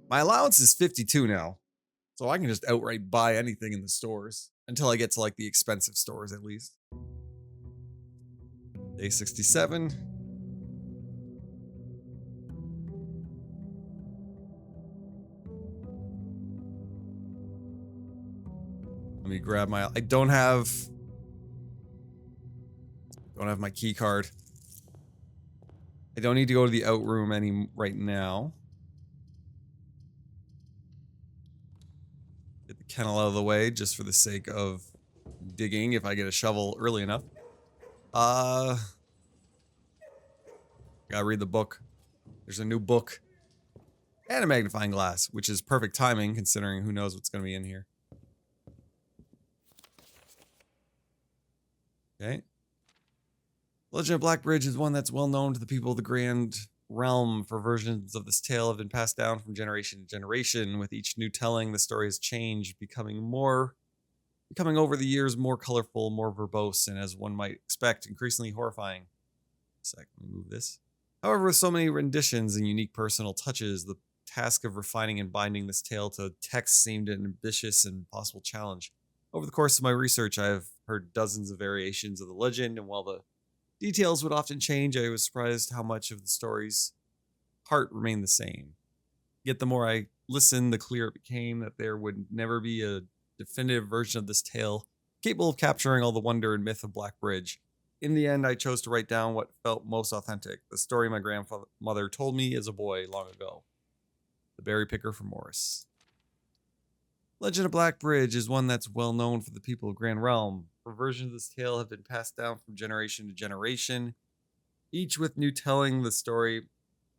My allowance is 52 now, so I can just outright buy anything in the stores until I get to like the expensive stores at least. Day 67. Let me grab my I don't have my key card. I don't need to go to the out room right now. Get the kennel out of the way just for the sake of digging if I get a shovel early enough. Gotta read the book. There's a new book and a magnifying glass, which is perfect timing considering who knows what's gonna be in here. Okay. Legend of Black Bridge is one that's well known to the people of the Grand Realm, for versions of this tale have been passed down from generation to generation. With each new telling, the story has changed, becoming over the years more colorful, more verbose, and as one might expect, increasingly horrifying. Let me move this. However, with so many renditions and unique personal touches, the task of refining and binding this tale to text seemed an ambitious and possible challenge. Over the course of my research, I have heard dozens of variations of the legend, and while the details would often change, I was surprised how much of the story's heart remained the same. Yet the more I listened, the clearer it became that there would never be a definitive version of this tale capable of capturing all the wonder and myth of Black Bridge. In the end, I chose to write down what felt most authentic, the story my grandmother told me as a boy long ago. The Berry Picker from Morris. Legend of Black Bridge is one that's well known for the people of Grand Realm. For versions of this tale have been passed down from generation to generation. Each with new telling, the story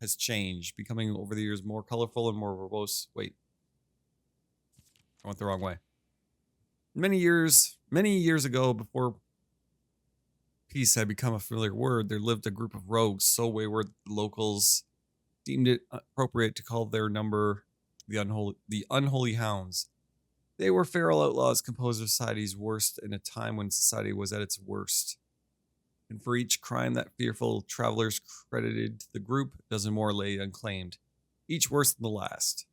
has changed, becoming over the years more colorful and more verbose. Wait. I went the wrong way. Many years ago, before peace had become a familiar word, there lived a group of rogues so wayward that the locals deemed it appropriate to call their number the Unholy Hounds. They were feral outlaws composed of society's worst in a time when society was at its worst. And for each crime that fearful travelers credited to the group, a dozen more lay unclaimed, each worse than the last.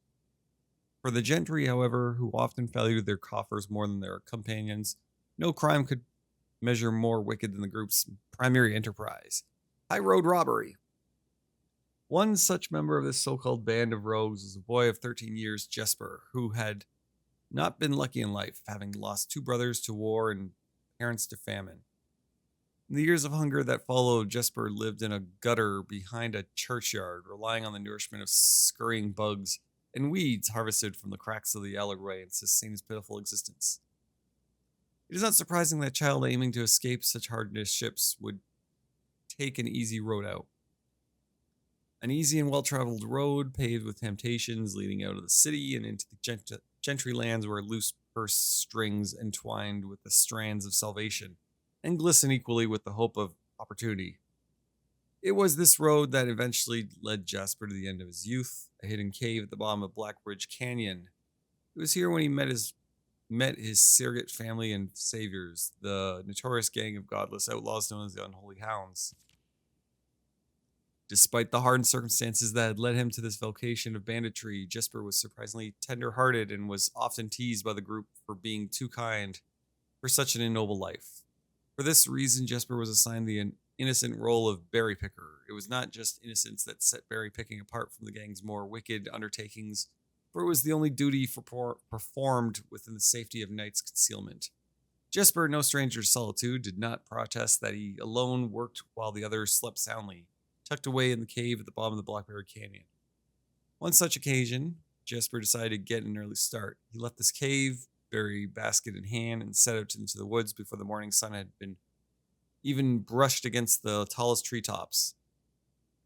For the gentry, however, who often valued their coffers more than their companions, no crime could measure more wicked than the group's primary enterprise: high road robbery. One such member of this so-called band of rogues was a boy of 13 years, Jesper, who had not been lucky in life, having lost 2 brothers to war and parents to famine. In the years of hunger that followed, Jesper lived in a gutter behind a churchyard, relying on the nourishment of scurrying bugs and weeds harvested from the cracks of the alleyway to sustain his pitiful existence. It is not surprising that a child aiming to escape such hardships would take an easy road out. An easy and well-traveled road paved with temptations leading out of the city and into the gentry lands where loose purse strings entwined with the strands of salvation and glisten equally with the hope of opportunity. It was this road that eventually led Jasper to the end of his youth, a hidden cave at the bottom of Blackbridge Canyon. It was here when he met his surrogate family and saviors, the notorious gang of godless outlaws known as the Unholy Hounds. Despite the hardened circumstances that had led him to this vocation of banditry, Jesper was surprisingly tender-hearted and was often teased by the group for being too kind for such an ignoble life. For this reason, Jesper was assigned the innocent role of berry picker. It was not just innocence that set berry picking apart from the gang's more wicked undertakings, for it was the only duty performed within the safety of night's concealment. Jesper, no stranger to solitude, did not protest that he alone worked while the others slept soundly, tucked away in the cave at the bottom of the Blackberry Canyon. One such occasion, Jesper decided to get an early start. He left this cave, berry basket in hand, and set out into the woods before the morning sun had been even brushed against the tallest treetops.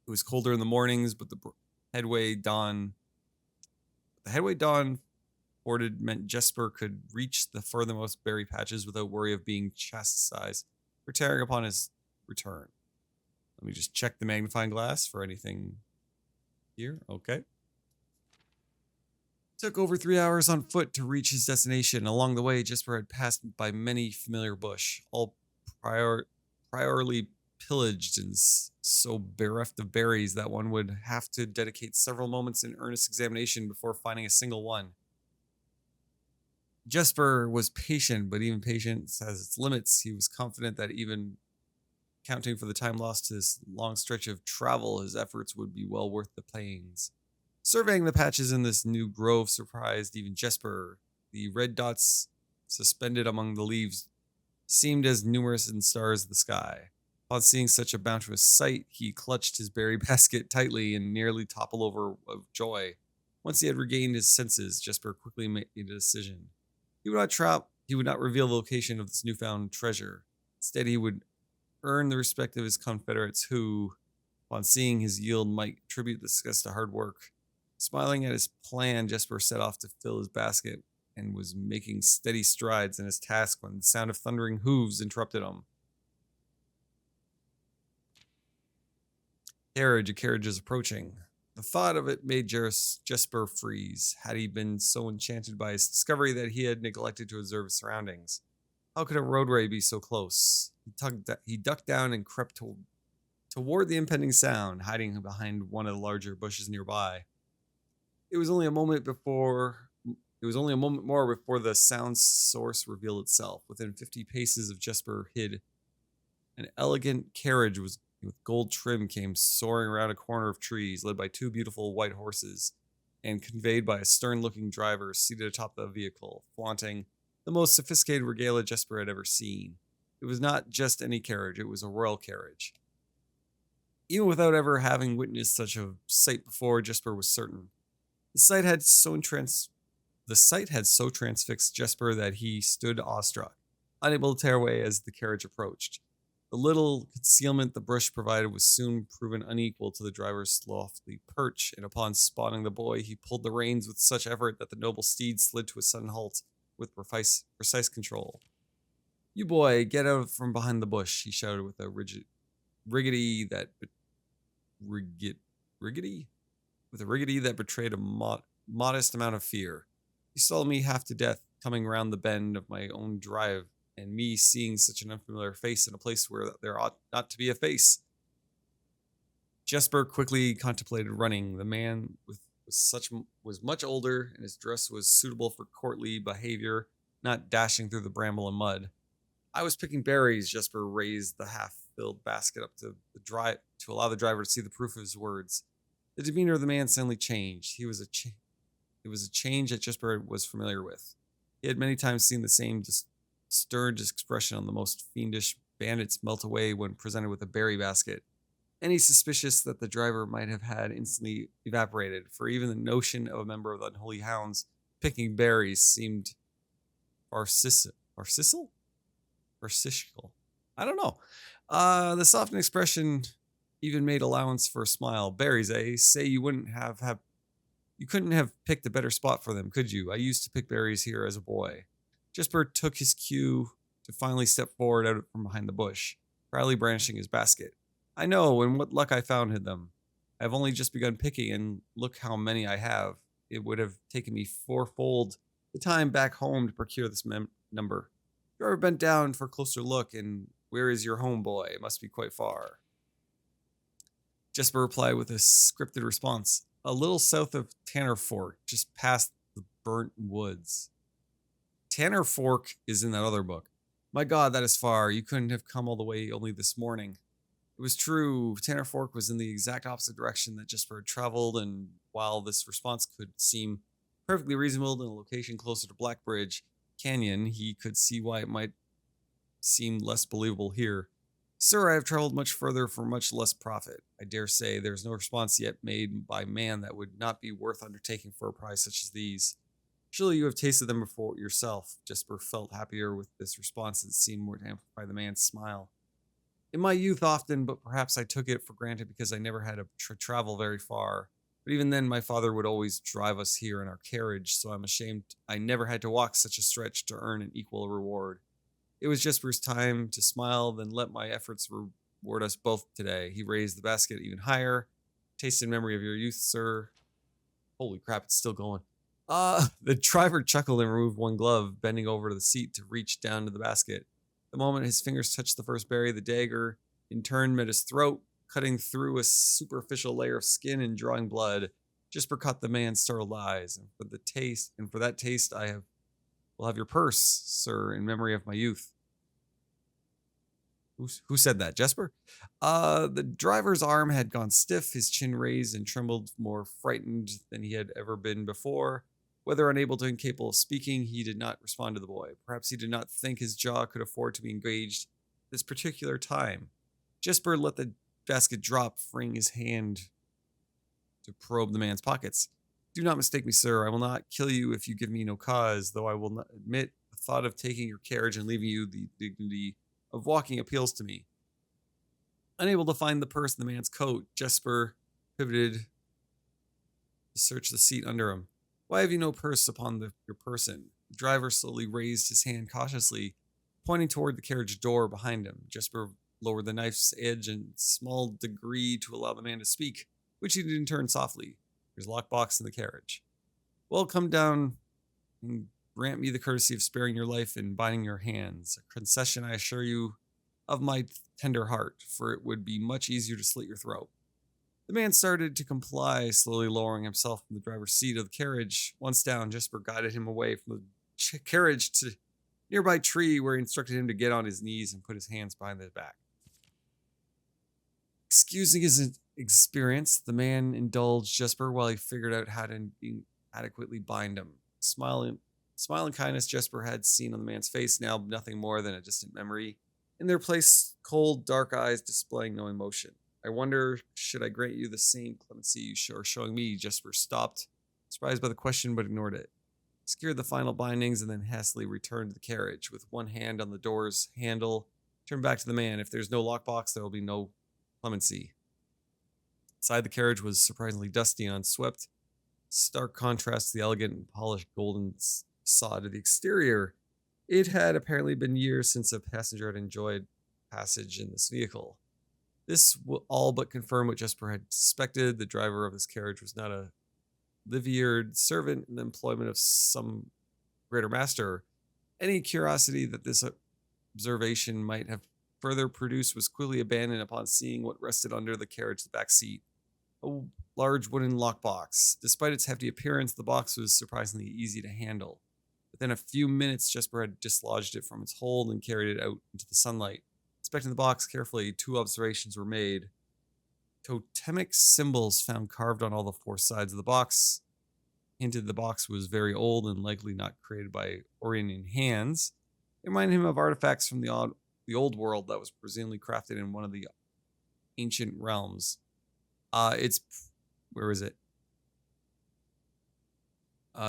It was colder in the mornings, but the headway dawn afforded meant Jesper could reach the furthermost berry patches without worry of being chastised for tearing upon his return. Let me just check the magnifying glass for anything here. Okay. Took over 3 hours on foot to reach his destination. Along the way, Jesper had passed by many familiar bush, all priorly pillaged and so bereft of berries that one would have to dedicate several moments in earnest examination before finding a single one. Jesper was patient, but even patience has its limits. He was confident that even counting for the time lost to this long stretch of travel, his efforts would be well worth the pains. Surveying the patches in this new grove surprised even Jesper. The red dots suspended among the leaves seemed as numerous as stars of the sky. Upon seeing such a bounteous sight, he clutched his berry basket tightly and nearly toppled over of joy. Once he had regained his senses, Jesper quickly made a decision. He would not reveal the location of this newfound treasure. Instead, he would earn the respect of his confederates who, upon seeing his yield, might attribute the success to hard work. Smiling at his plan, Jesper set off to fill his basket and was making steady strides in his task when the sound of thundering hooves interrupted him. A carriage is approaching. The thought of it made Jesper freeze. Had he been so enchanted by his discovery that he had neglected to observe his surroundings? How could a roadway be so close? He ducked down and crept toward the impending sound, hiding behind one of the larger bushes nearby. It was only a moment more before the sound source revealed itself. Within 50 paces of Jesper hid, an elegant carriage with gold trim came soaring around a corner of trees, led by two beautiful white horses, and conveyed by a stern-looking driver seated atop the vehicle, flaunting the most sophisticated regalia Jesper had ever seen. It was not just any carriage, it was a royal carriage. Even without ever having witnessed such a sight before, Jesper was certain. The sight had so transfixed Jesper that he stood awestruck, unable to tear away as the carriage approached. The little concealment the bush provided was soon proven unequal to the driver's lofty perch, and upon spotting the boy, he pulled the reins with such effort that the noble steed slid to a sudden halt with precise control. "You boy, get out from behind the bush," he shouted with a riggedy that betrayed a modest amount of fear. "You saw me half to death coming round the bend of my own drive, and me seeing such an unfamiliar face in a place where there ought not to be a face." Jesper quickly contemplated running. The man was much older, and his dress was suitable for courtly behavior, not dashing through the bramble and mud. "I was picking berries." Jesper raised the half-filled basket up to allow the driver to see the proof of his words. The demeanor of the man suddenly changed. It was a change that Jesper was familiar with. He had many times seen the same stern expression on the most fiendish bandits melt away when presented with a berry basket. Any suspicious that the driver might have had instantly evaporated, for even the notion of a member of the unholy hounds picking berries seemed farcical. I don't know. The softened expression even made allowance for a smile. "Berries, eh? Say you you couldn't have picked a better spot for them, could you? I used to pick berries here as a boy." Jesper took his cue to finally step forward out from behind the bush, proudly brandishing his basket. "I know, and what luck I found them. I have only just begun picking, and look how many I have. It would have taken me fourfold the time back home to procure this number. You ever bent down for a closer look, and where is your home, boy? It must be quite far." Jesper replied with a scripted response. "A little south of Tanner Fork, just past the burnt woods." Tanner Fork is in that other book. "My God, that is far. You couldn't have come all the way only this morning." It was true. Tanner Fork was in the exact opposite direction that Jesper had traveled, and while this response could seem perfectly reasonable in a location closer to Blackbridge Canyon, he could see why it might seem less believable here. "Sir, I have traveled much further for much less profit. I dare say there is no response yet made by man that would not be worth undertaking for a price such as these. Surely you have tasted them before yourself." Jesper felt happier with this response and seemed more to amplify the man's smile. "In my youth often, but perhaps I took it for granted because I never had to travel very far. But even then, my father would always drive us here in our carriage, so I'm ashamed I never had to walk such a stretch to earn an equal reward." It was Jesper's time to smile, then let my efforts reward us both today. He raised the basket even higher. "Taste in memory of your youth, sir." Holy crap, it's still going. The driver chuckled and removed one glove, bending over to the seat to reach down to the basket. The moment his fingers touched the first berry, the dagger in turn met his throat, cutting through a superficial layer of skin and drawing blood. Jesper caught the man's startled eyes, and for that taste will have your purse, sir, in memory of my youth. Who said that? Jesper? The driver's arm had gone stiff, his chin raised and trembled, more frightened than he had ever been before. Whether unable to incapable of speaking, he did not respond to the boy. Perhaps he did not think his jaw could afford to be engaged at this particular time. Jesper let the basket drop, freeing his hand to probe the man's pockets. Do not mistake me, sir. I will not kill you if you give me no cause, though I will not admit the thought of taking your carriage and leaving you the dignity of walking appeals to me. Unable to find the purse in the man's coat, Jesper pivoted to search the seat under him. Why have you no purse upon your person? The driver slowly raised his hand cautiously, pointing toward the carriage door behind him. Jesper lowered the knife's edge in a small degree to allow the man to speak, which he did in turn softly. There's a lockbox in the carriage. Well, come down and grant me the courtesy of sparing your life and binding your hands. A concession, I assure you, of my tender heart, for it would be much easier to slit your throat. The man started to comply, slowly lowering himself from the driver's seat of the carriage. Once down, Jesper guided him away from the carriage to a nearby tree, where he instructed him to get on his knees and put his hands behind his back. Excusing his experience, the man indulged Jesper while he figured out how to adequately bind him. Smiling kindness Jesper had seen on the man's face, now nothing more than a distant memory. In their place, cold, dark eyes displaying no emotion. I wonder, should I grant you the same clemency you are showing me? Jesper stopped, surprised by the question, but ignored it. Secured the final bindings and then hastily returned to the carriage. With one hand on the door's handle, turned back to the man. If there's no lockbox, there will be no clemency. Inside the carriage was surprisingly dusty and unswept. Stark contrast to the elegant and polished golden facade of the exterior. It had apparently been years since a passenger had enjoyed passage in this vehicle. This will all but confirm what Jesper had suspected. The driver of this carriage was not a livered servant in the employment of some greater master. Any curiosity that this observation might have further produced was quickly abandoned upon seeing what rested under the carriage's back seat. A large wooden lockbox. Despite its hefty appearance, the box was surprisingly easy to handle. Within a few minutes, Jesper had dislodged it from its hold and carried it out into the sunlight. Inspecting the box carefully, two observations were made. Totemic symbols found carved on all the four sides of the box hinted the box was very old and likely not created by Oriental hands. It reminded him of artifacts from the old world that was presumably crafted in one of the ancient realms. Where is it?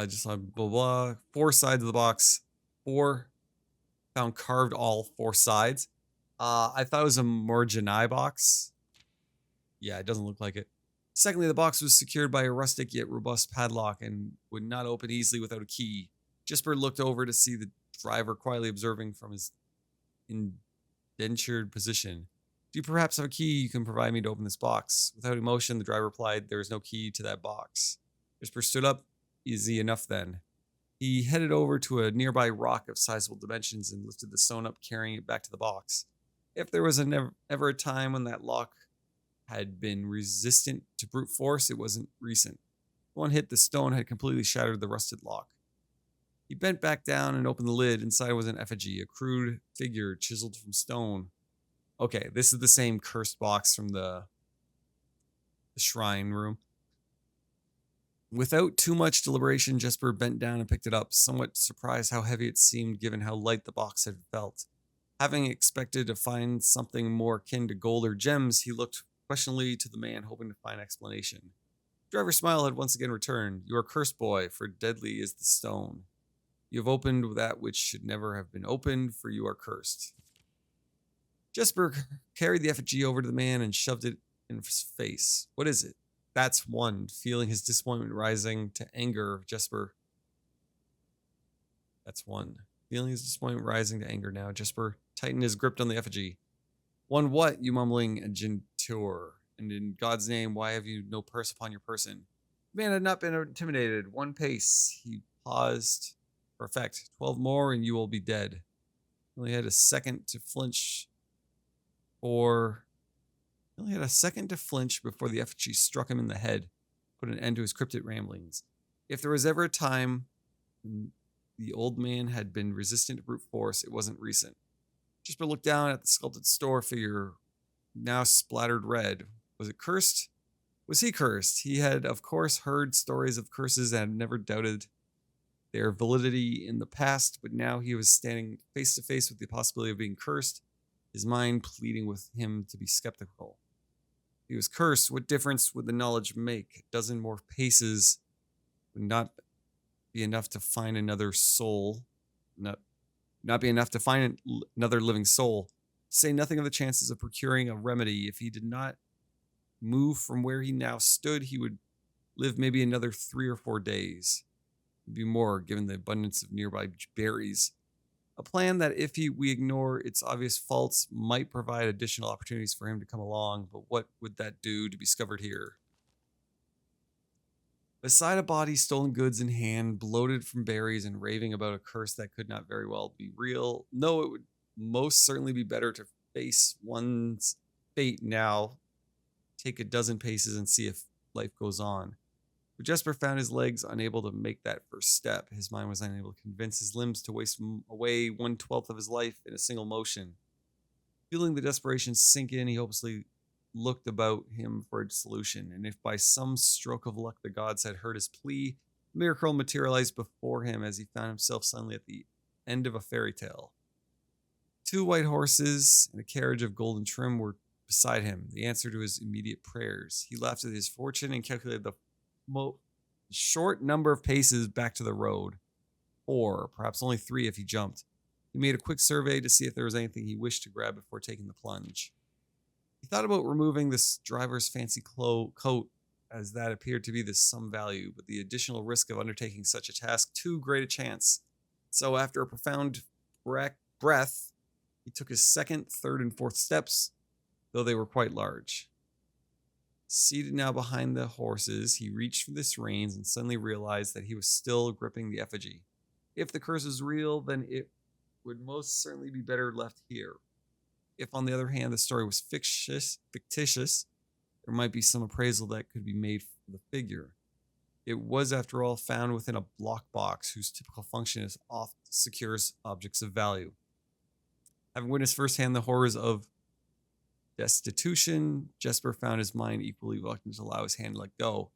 Just like blah blah. Four sides of the box. Found carved all four sides. I thought it was a Morganai box. Yeah, it doesn't look like it. Secondly, the box was secured by a rustic yet robust padlock and would not open easily without a key. Jesper looked over to see the driver quietly observing from his indentured position. Do you perhaps have a key you can provide me to open this box? Without emotion, the driver replied, there is no key to that box. Jesper stood up. Easy enough then. He headed over to a nearby rock of sizable dimensions and lifted the stone up, carrying it back to the box. If there was ever a time when that lock had been resistant to brute force, it wasn't recent. One hit, the stone had completely shattered the rusted lock. He bent back down and opened the lid. Inside was an effigy, a crude figure chiseled from stone. Okay, this is the same cursed box from the shrine room. Without too much deliberation, Jesper bent down and picked it up, somewhat surprised how heavy it seemed given how light the box had felt. Having expected to find something more akin to gold or gems, he looked questioningly to the man, hoping to find explanation. The driver's smile had once again returned. You are cursed, boy, for deadly is the stone. You have opened that which should never have been opened, for you are cursed. Jesper carried the effigy over to the man and shoved it in his face. What is it? That's one. Feeling his disappointment rising to anger, Jesper. That's one. Feeling his disappointment rising to anger now, Jesper tightened his grip on the effigy. One what, you mumbling agentur? And in God's name, why have you no purse upon your person? The man had not been intimidated. One pace. He paused. Perfect. 12 more and you will be dead. He only had a second to flinch. 4, He only had a second to flinch before the effigy struck him in the head, put an end to his cryptic ramblings. If there was ever a time when the old man had been resistant to brute force, it wasn't recent. Jesper looked down at the sculpted store figure, now splattered red. Was it cursed? Was he cursed? He had, of course, heard stories of curses and had never doubted their validity in the past, but now he was standing face to face with the possibility of being cursed, his mind pleading with him to be skeptical. If he was cursed, what difference would the knowledge make? A dozen more paces would not be enough to find another soul, not be enough to find another living soul. To say nothing of the chances of procuring a remedy. If he did not move from where he now stood, he would live maybe another 3 or 4 days. Maybe more, given the abundance of nearby berries. A plan that, if we ignore its obvious faults, might provide additional opportunities for him to come along, but what would that do to be discovered here? Beside a body, stolen goods in hand, bloated from berries, and raving about a curse that could not very well be real. No, it would most certainly be better to face one's fate now, take a dozen paces, and see if life goes on. But Jesper found his legs unable to make that first step. His mind was unable to convince his limbs to waste away 1/12 of his life in a single motion. Feeling the desperation sink in, he hopelessly looked about him for a solution, and if by some stroke of luck the gods had heard his plea, a miracle materialized before him as he found himself suddenly at the end of a fairy tale. 2 white horses and a carriage of golden trim were beside him, the answer to his immediate prayers. He laughed at his fortune and calculated the short number of paces back to the road. 4, perhaps only 3 if he jumped. He made a quick survey to see if there was anything he wished to grab before taking the plunge. He thought about removing this driver's fancy coat, as that appeared to be the some value, but the additional risk of undertaking such a task too great a chance. So after a profound breath, he took his second, third, and fourth steps, though they were quite large. Seated now behind the horses, he reached for the reins and suddenly realized that he was still gripping the effigy. If the curse was real, then it would most certainly be better left here. If, on the other hand, the story was fictitious, there might be some appraisal that could be made for the figure. It was, after all, found within a block box whose typical function is oft secures objects of value. Having witnessed firsthand the horrors of destitution, Jesper found his mind equally reluctant to allow his hand to let go.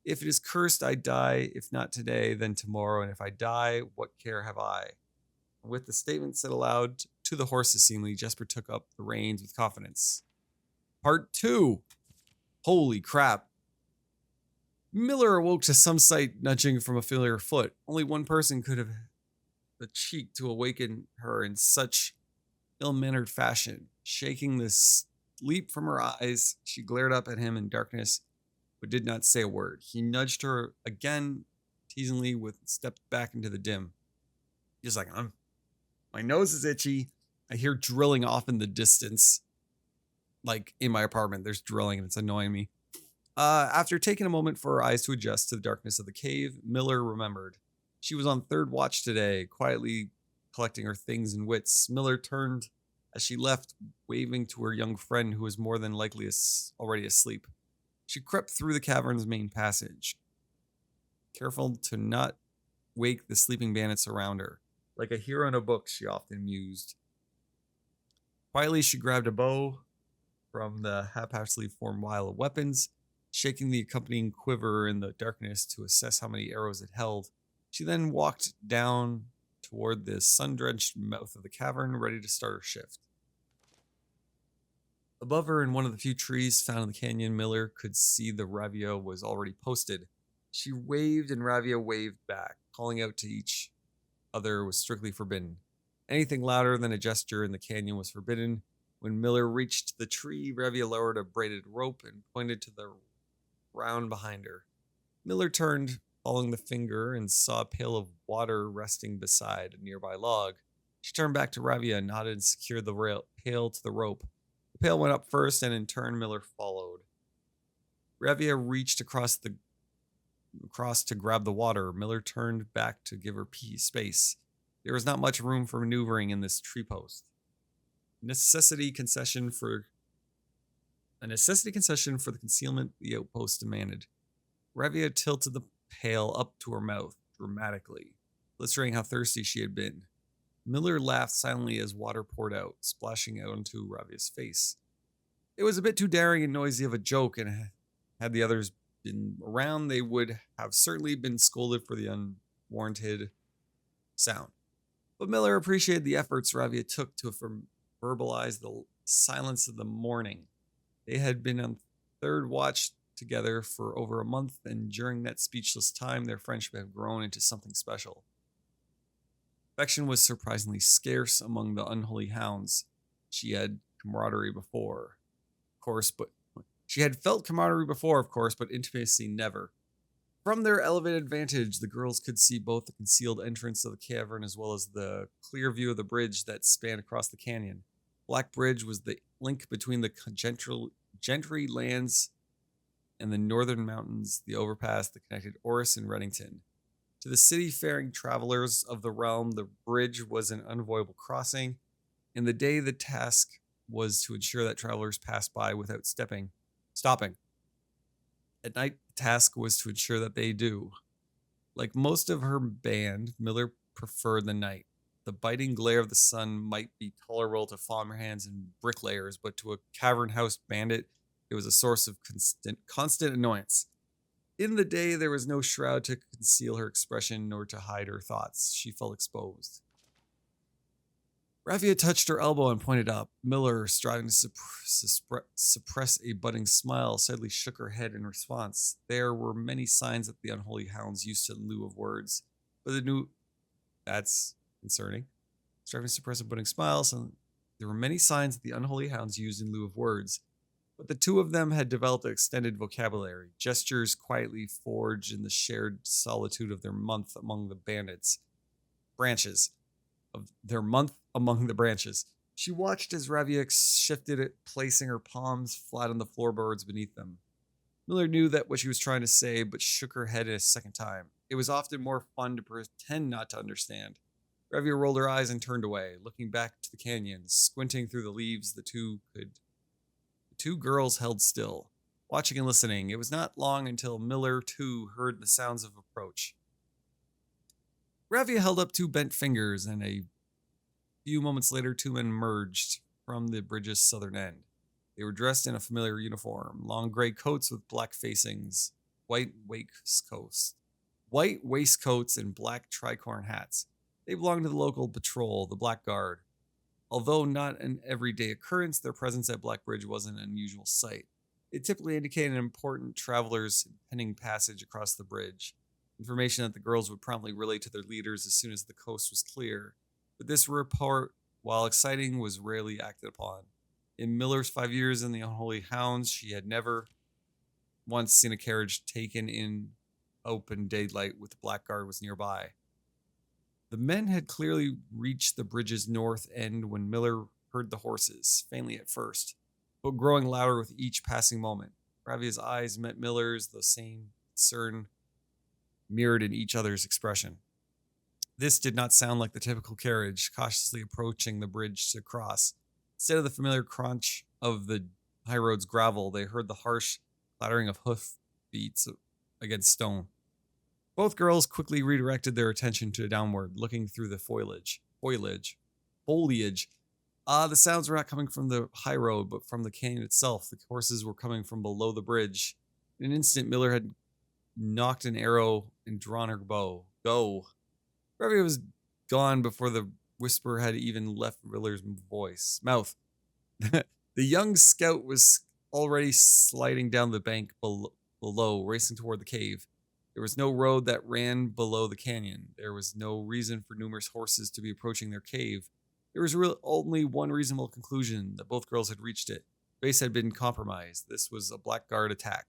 If it is cursed, I die. If not today, then tomorrow. And if I die, what care have I? With the statement said aloud to the horses, seemingly, Jesper took up the reins with confidence. Part 2. Holy crap. Miller awoke to some slight nudging from a familiar foot. Only one person could have the cheek to awaken her in such ill-mannered fashion. Shaking the sleep from her eyes, she glared up at him in darkness, but did not say a word. He nudged her again, teasingly, stepped back into the dim. He's like, my nose is itchy. I hear drilling off in the distance. Like in my apartment, there's drilling and it's annoying me. After taking a moment for her eyes to adjust to the darkness of the cave, Miller remembered. She was on third watch today, quietly collecting her things and wits. Miller turned as she left, waving to her young friend who was more than likely already asleep. She crept through the cavern's main passage, careful to not wake the sleeping bandits around her. Like a hero in a book, she often mused. Quietly, she grabbed a bow from the haphazardly formed pile of weapons, shaking the accompanying quiver in the darkness to assess how many arrows it held. She then walked down toward the sun-drenched mouth of the cavern, ready to start her shift. Above her, in one of the few trees found in the canyon, Miller could see the Ravia was already posted. She waved, and Ravia waved back, calling out to each other was strictly forbidden. Anything louder than a gesture in the canyon was forbidden. When Miller reached the tree, Ravia lowered a braided rope and pointed to the ground behind her. Miller turned, following the finger, and saw a pail of water resting beside a nearby log. She turned back to Ravia, nodded, and secured the pail to the rope. The pail went up first, and in turn, Miller followed. Ravia reached across to grab the water. Miller turned back to give her space. There was not much room for maneuvering in this tree post. Necessity concession for a necessity concession for the concealment the outpost demanded. Ravia tilted the pail up to her mouth dramatically, illustrating how thirsty she had been. Miller laughed silently as water poured out, splashing out onto Ravia's face. It was a bit too daring and noisy of a joke, and had the others been around, they would have certainly been scolded for the unwarranted sound. But Miller appreciated the efforts Ravia took to verbalize the silence of the morning. They had been on third watch together for over a month, and during that speechless time, their friendship had grown into something special. Affection was surprisingly scarce among the unholy hounds. She had camaraderie before, of course, but she had felt camaraderie before, of course, but intimacy never. From their elevated vantage, the girls could see both the concealed entrance of the cavern as well as the clear view of the bridge that spanned across the canyon. Black Bridge was the link between the gentry lands and the northern mountains, the overpass that connected Oris and Reddington. To the city-faring travelers of the realm, the bridge was an unavoidable crossing. In the day, the task was to ensure that travelers passed by without stopping. At night, the task was to ensure that they do. Like most of her band, Miller preferred the night. The biting glare of the sun might be tolerable to farmhands and bricklayers, but to a cavern house bandit, it was a source of constant annoyance. In the day, there was no shroud to conceal her expression nor to hide her thoughts. She felt exposed. Ravia touched her elbow and pointed up. Miller, striving to suppress a budding smile, sadly shook her head in response. There were many signs that the unholy hounds used in lieu of words, but that's concerning. Striving to suppress a budding smile, so there were many signs that the unholy hounds used in lieu of words, but the two of them had developed an extended vocabulary, gestures quietly forged in the shared solitude of their month among the branches. She watched as Ravia shifted it, placing her palms flat on the floorboards beneath them. Miller knew that what she was trying to say, but shook her head a second time. It was often more fun to pretend not to understand. Ravia rolled her eyes and turned away, looking back to the canyon, squinting through the leaves. The two girls held still, watching and listening. It was not long until Miller, too, heard the sounds of approach. Ravia held up two bent fingers, and a few moments later, two men emerged from the bridge's southern end. They were dressed in a familiar uniform, long gray coats with black facings, white waistcoats, and black tricorn hats. They belonged to the local patrol, the Black Guard. Although not an everyday occurrence, their presence at Black Bridge wasn't an unusual sight. It typically indicated an important traveler's impending passage across the bridge, information that the girls would promptly relay to their leaders as soon as the coast was clear. But this report, while exciting, was rarely acted upon. In Miller's 5 years in the Unholy Hounds, she had never once seen a carriage taken in open daylight with the Black Guard was nearby. The men had clearly reached the bridge's north end when Miller heard the horses, faintly at first, but growing louder with each passing moment. Ravia's eyes met Miller's, the same concern mirrored in each other's expression. This did not sound like the typical carriage, cautiously approaching the bridge to cross. Instead of the familiar crunch of the high road's gravel, they heard the harsh clattering of hoof beats against stone. Both girls quickly redirected their attention to downward, looking through the foliage. The sounds were not coming from the high road, but from the canyon itself. The horses were coming from below the bridge. In an instant, Miller had knocked an arrow and drawn her bow. Go. Ravia was gone before the whisper had even left Miller's mouth. The young scout was already sliding down the bank below, racing toward the cave. There was no road that ran below the canyon. There was no reason for numerous horses to be approaching their cave. There was only one reasonable conclusion, that both girls had reached it. Base had been compromised. This was a Blackguard attack.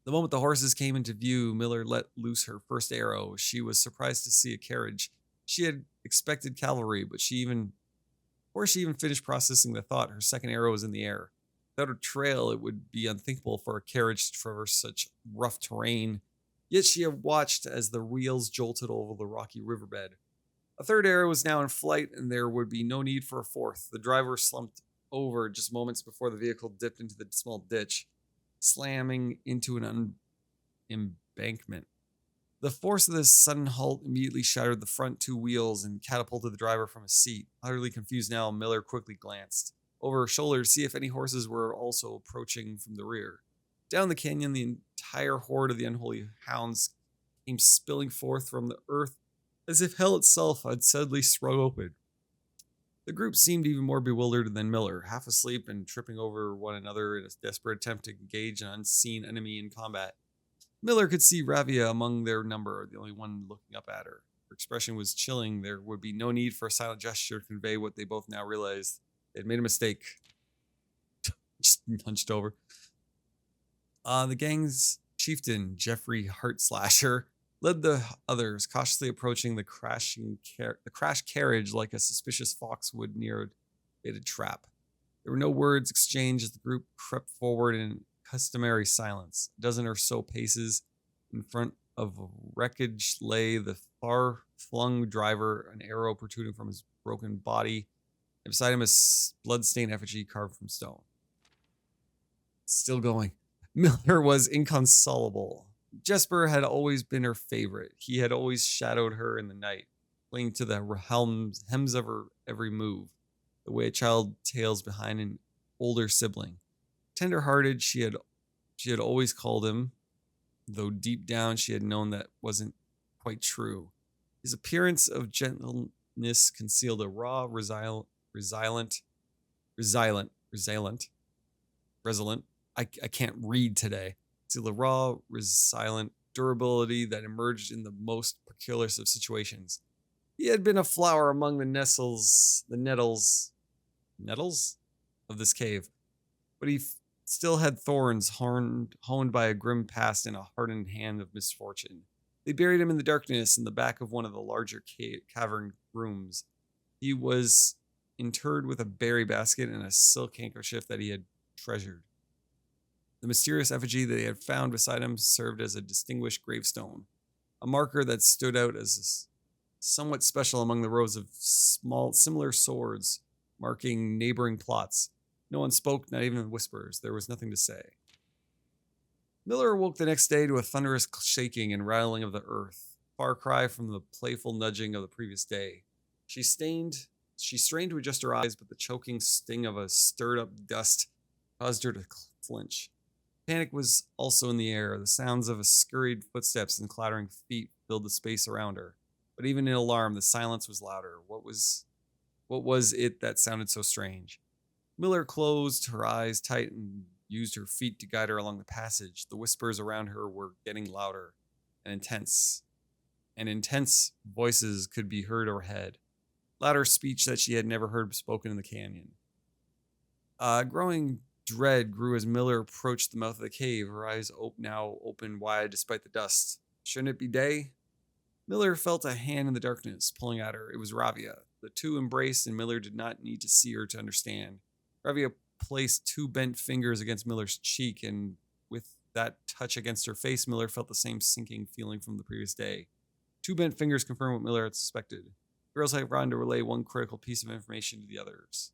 The moment the horses came into view, Miller let loose her first arrow. She was surprised to see a carriage. She had expected cavalry, but before she even finished processing the thought, her second arrow was in the air. Without a trail, it would be unthinkable for a carriage to traverse such rough terrain. Yet she had watched as the wheels jolted over the rocky riverbed. A third arrow was now in flight, and there would be no need for a fourth. The driver slumped over just moments before the vehicle dipped into the small ditch, slamming into an embankment. The force of this sudden halt immediately shattered the front two wheels and catapulted the driver from his seat. Utterly confused now, Miller quickly glanced over her shoulder to see if any horses were also approaching from the rear. Down the canyon, the entire horde of the unholy hounds came spilling forth from the earth as if hell itself had suddenly sprung open. The group seemed even more bewildered than Miller, half asleep and tripping over one another in a desperate attempt to engage an unseen enemy in combat. Miller could see Ravia among their number, the only one looking up at her. Her expression was chilling. There would be no need for a silent gesture to convey what they both now realized. They had made a mistake. Just hunched over. The gang's chieftain, Jeffrey Heartslasher, led the others, cautiously approaching the crash carriage like a suspicious fox would near a baited trap. There were no words exchanged as the group crept forward in customary silence. A dozen or so paces in front of wreckage lay the far-flung driver, an arrow protruding from his broken body, and beside him a blood-stained effigy carved from stone. Still going. Miller was inconsolable. Jesper had always been her favorite. He had always shadowed her in the night, clinging to the hems of her every move, the way a child tails behind an older sibling. Tender-hearted, she had always called him, though deep down she had known that wasn't quite true. His appearance of gentleness concealed a raw, resilient. I can't read today. Concealed a raw, resilient durability that emerged in the most peculiar of situations. He had been a flower among the nettles of this cave, but he still had thorns honed by a grim past and a hardened hand of misfortune. They buried him in the darkness in the back of one of the larger cavern rooms. He was interred with a berry basket and a silk handkerchief that he had treasured. The mysterious effigy that they had found beside him served as a distinguished gravestone, a marker that stood out as somewhat special among the rows of small, similar swords marking neighboring plots. No one spoke, not even in whispers. There was nothing to say. Miller awoke the next day to a thunderous shaking and rattling of the earth, far cry from the playful nudging of the previous day. She strained to adjust her eyes, but the choking sting of a stirred-up dust caused her to flinch. Panic was also in the air. The sounds of scurried footsteps and clattering feet filled the space around her. But even in alarm, the silence was louder. What was it that sounded so strange? Miller closed her eyes tight and used her feet to guide her along the passage. The whispers around her were getting louder and intense. And intense voices could be heard overhead. Louder speech that she had never heard spoken in the canyon. Growing dread grew as Miller approached the mouth of the cave, her eyes now open wide despite the dust. Shouldn't it be day? Miller felt a hand in the darkness pulling at her. It was Ravia. The two embraced, and Miller did not need to see her to understand. Ravia placed two bent fingers against Miller's cheek, and with that touch against her face, Miller felt the same sinking feeling from the previous day. Two bent fingers confirmed what Miller had suspected. The girls had gone to relay one critical piece of information to the others.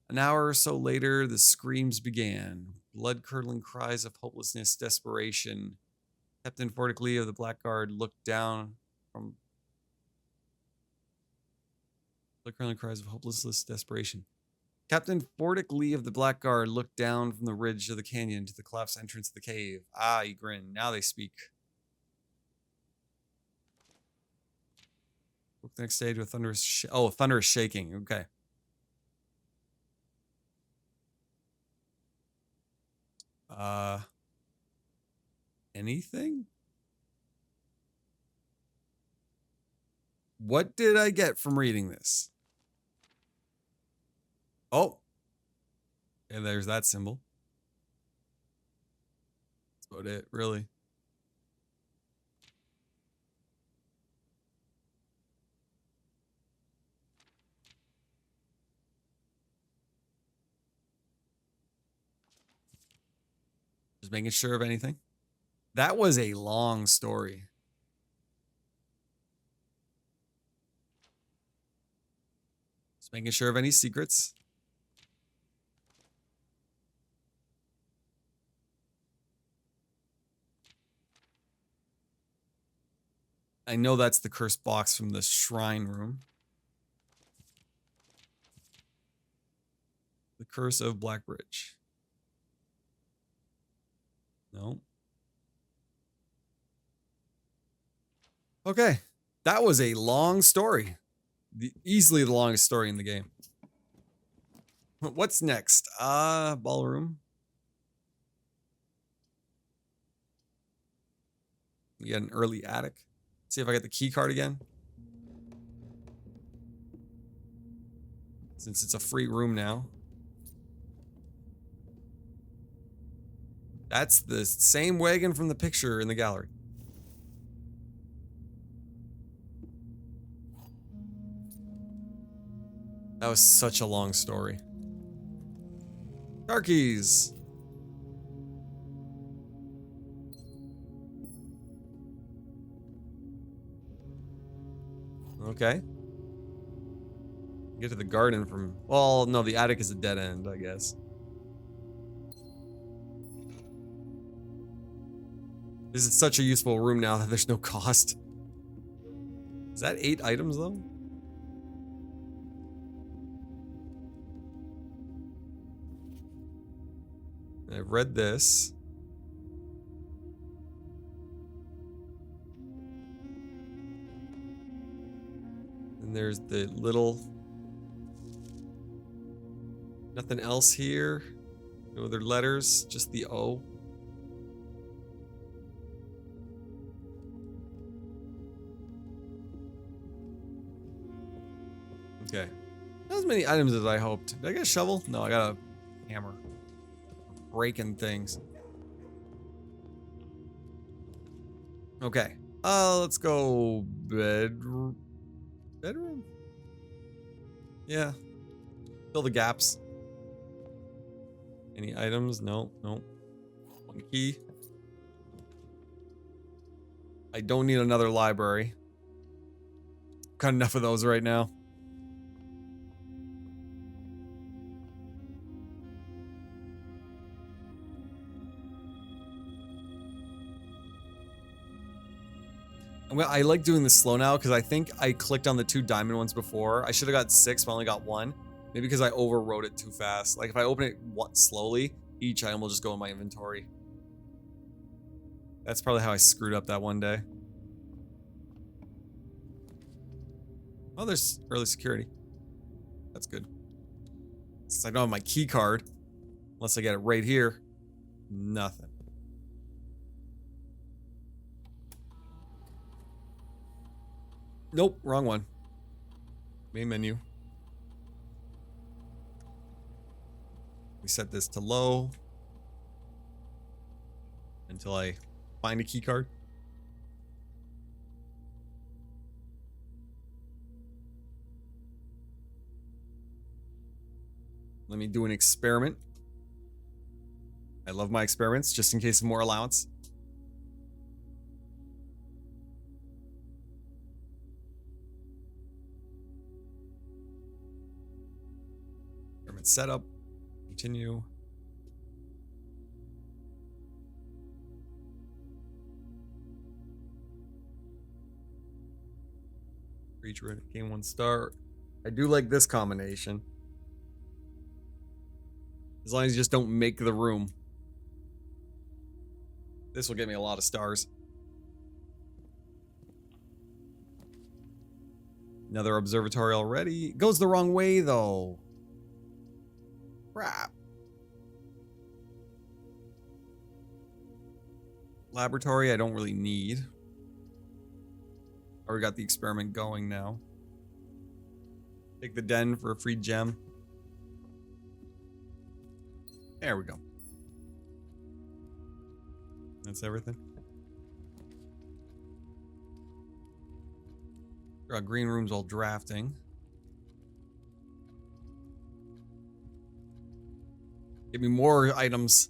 An hour or so later, the screams began. Blood-curdling cries of hopelessness, desperation. Captain Fordic Lee of the Blackguard looked down from... Blood-curdling cries of hopelessness, desperation. Captain Fordic Lee of the Blackguard looked down from the ridge of the canyon to the collapsed entrance of the cave. Ah, he grinned. Now they speak. Woke the next day to a thunderous... thunderous shaking. Okay. Anything? What did I get from reading this? Oh. And there's that symbol. That's about it, really. Just making sure of anything. That was a long story. Just Making sure of any secrets. I know that's the cursed box from the shrine room. The Curse of Blackbridge. No. Okay. That was a long story. Easily the longest story in the game. What's next? Ballroom. We got an early attic. See if I get the key card again. Since it's a free room now. That's the same wagon from the picture in the gallery. That was such a long story. Darkies. Okay. Get to the garden from... Well, no, the attic is a dead end, I guess. This is such a useful room now that there's no cost. Is that 8 items, though? I've read this. And there's the little... Nothing else here. No other letters, just the O. Okay. Not as many items as I hoped. Did I get a shovel? No, I got a hammer. Breaking things. Okay. Let's go bedroom. Yeah. Fill the gaps. Any items? No, no. One key. I don't need another library. Got enough of those right now. I like doing this slow now because I think I clicked on the 2 diamond ones before. I should have got 6, but I only got 1. Maybe because I overwrote it too fast. Like if I open it slowly, each item will just go in my inventory. That's probably how I screwed up that one day. Oh, there's early security. That's good. Since I don't have my key card, unless I get it right here, nothing. Nope, wrong one. Main menu. We set this to low until I find a key card. Let me do an experiment. I love my experiments, just in case of more allowance. Experiment setup. Continue. Reach red, gain 1 star. I do like this combination. As long as you just don't make the room. This will get me a lot of stars. Another observatory already. It goes the wrong way though. Crap. Laboratory I don't really need. Already got the experiment going now. Take the den for a free gem. There we go. That's everything. Green room's all drafting. Give me more items.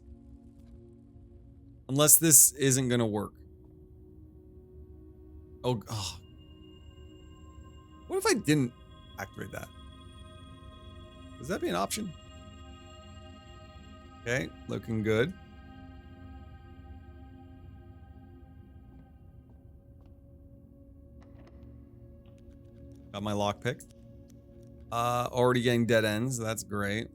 Unless this isn't gonna work. Oh. What if I didn't activate that? Does that be an option? Okay, looking good. Got my lockpick. Already getting dead ends. That's great.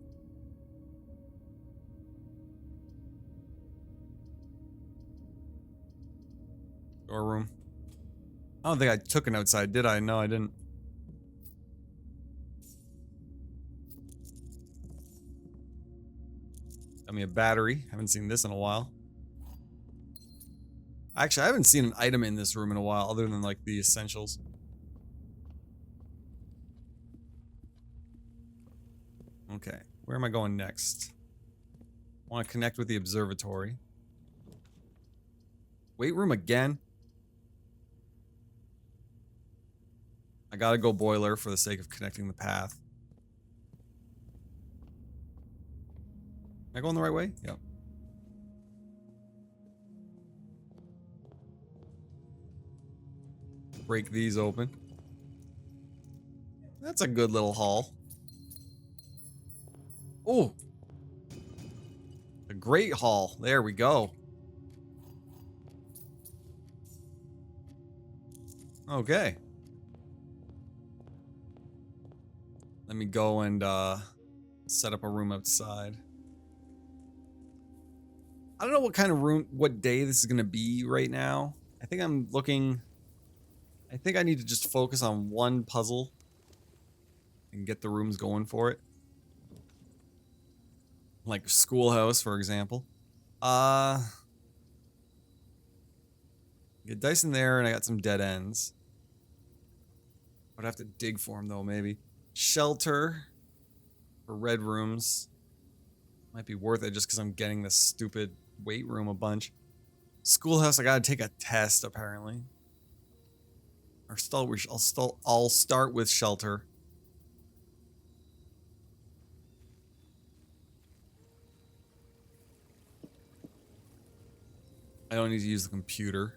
Storeroom. I don't think I took an outside, did I? No, I didn't. Got me a battery. Haven't seen this in a while. Actually, I haven't seen an item in this room in a while other than like the essentials. Okay, where am I going next? I want to connect with the observatory. Weight room again? I gotta go boiler for the sake of connecting the path. Am I going the right way? Yep. Break these open. That's a good little haul. Oh! A great haul. There we go. Okay. Let me go and set up a room outside. I don't know what kind of room, what day this is gonna be right now. I think I'm looking. I think I need to just focus on one puzzle and get the rooms going for it. Like schoolhouse, for example. Get dice in there, and I got some dead ends. I'd have to dig for them though, maybe. Shelter for red rooms. Might be worth it just because I'm getting this stupid weight room a bunch. Schoolhouse, I gotta take a test apparently. Or I'll start with shelter. I don't need to use the computer.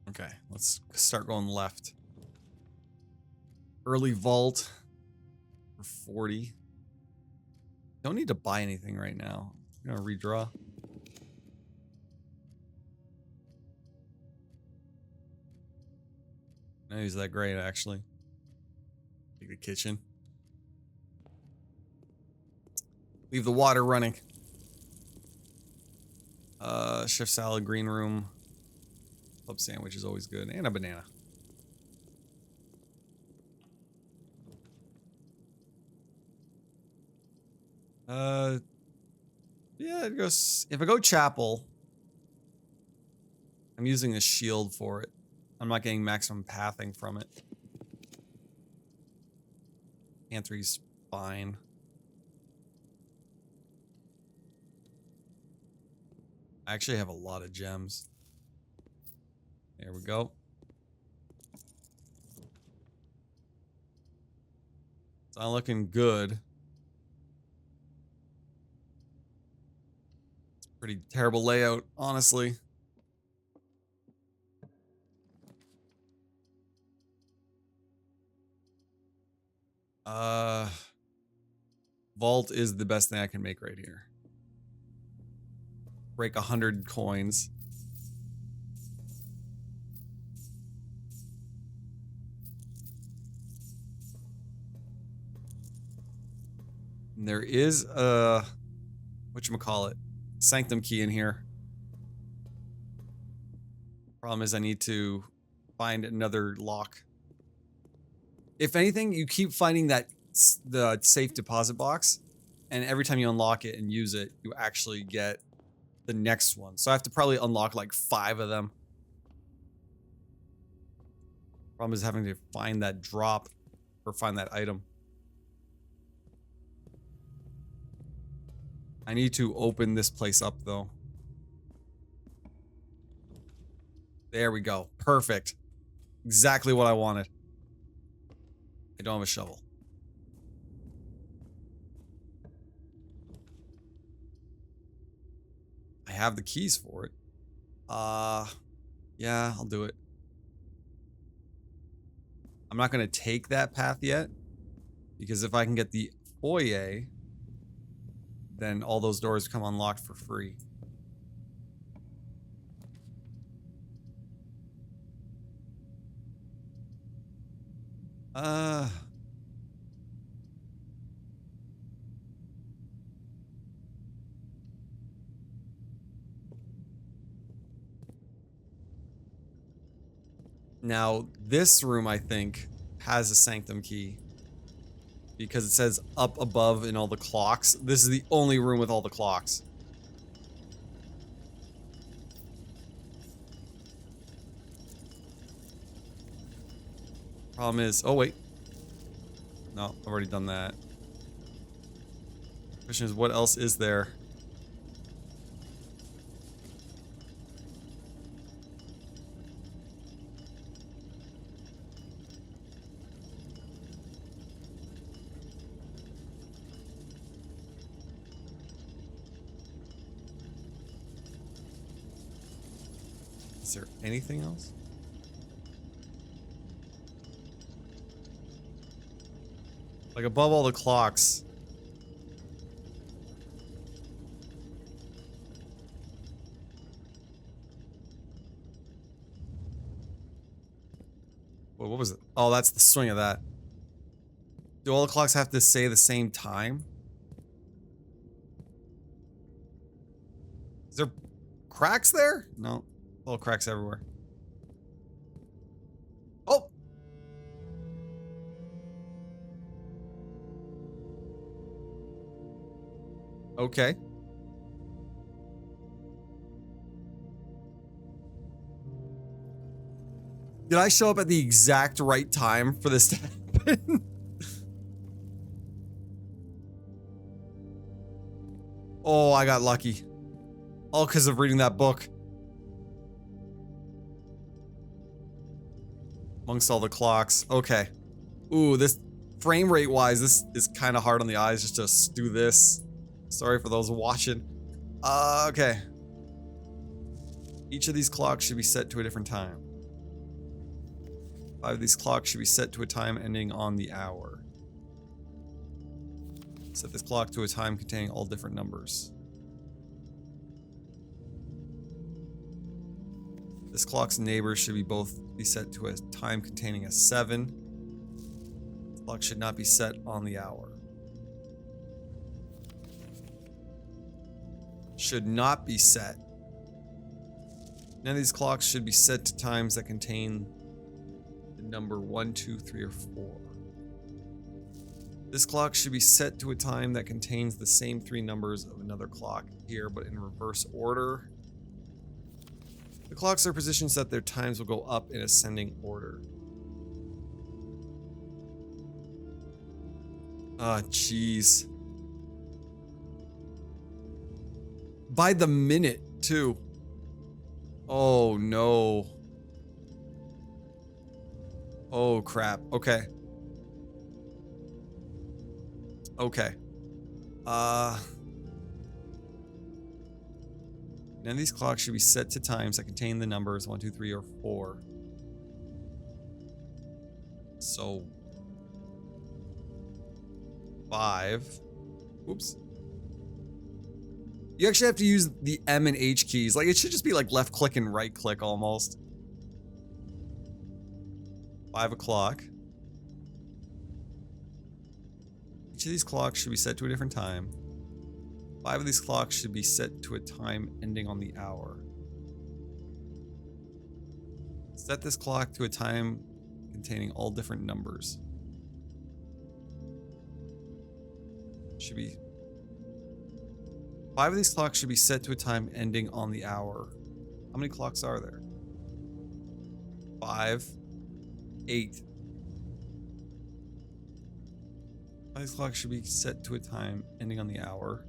Okay, let's start going left. Early vault for 40. Don't need to buy anything right now. I'm gonna redraw. No, he's that great actually. Take the kitchen. Leave the water running. Chef salad, green room. Club sandwich is always good. And a banana. Yeah, it goes. If I go chapel, I'm using a shield for it. I'm not getting maximum pathing from it. Pantry's fine. I actually have a lot of gems. There we go. It's not looking good. It's a pretty terrible layout, honestly. Vault is the best thing I can make right here. Break 100 coins. And there is a whatchamacallit, sanctum key in here. Problem is I need to find another lock. If anything, you keep finding that the safe deposit box, and every time you unlock it and use it, you actually get the next one. So I have to probably unlock like 5 of them. Problem is having to find that drop or find that item. I need to open this place up though. There we go. Perfect. Exactly what I wanted. I don't have a shovel. I have the keys for it. Yeah, I'll do it. I'm not gonna take that path yet, because if I can get the foyer, then all those doors come unlocked for free. Now, this room, I think, has a sanctum key. Because it says up above in all the clocks. This is the only room with all the clocks. Problem is, oh wait. No, I've already done that. Question is, what else is there? Is there anything else? Like above all the clocks. Wait, what was it? Oh, that's the swing of that. Do all the clocks have to say the same time? Is there cracks there? No. Little cracks everywhere. Oh! Okay. Did I show up at the exact right time for this to happen? Oh, I got lucky. All because of reading that book. Amongst all the clocks. Okay. Ooh, this frame rate wise, this is kind of hard on the eyes just to do this. Sorry for those watching. Okay. Each of these clocks should be set to a different time. 5 of these clocks should be set to a time ending on the hour. Set this clock to a time containing all different numbers. This clock's neighbors should be both be set to a time containing a 7. This clock should not be set on the hour. Should not be set. None of these clocks should be set to times that contain the number 1, 2, 3, or 4. This clock should be set to a time that contains the same 3 numbers of another clock here, but in reverse order. The clocks are positioned so that their times will go up in ascending order. Ah, jeez. By the minute, too. Oh, no. Oh, crap. Okay. Okay. None of these clocks should be set to times that contain the numbers 1, 2, 3, or 4. So 5. Oops. You actually have to use the M and H keys. Like, it should just be like left click and right click almost. 5 o'clock. Each of these clocks should be set to a different time. 5 of these clocks should be set to a time ending on the hour. Set this clock to a time containing all different numbers. Should be 5 of these clocks should be set to a time ending on the hour. How many clocks are there? 5, 8. 5 of these clocks should be set to a time ending on the hour.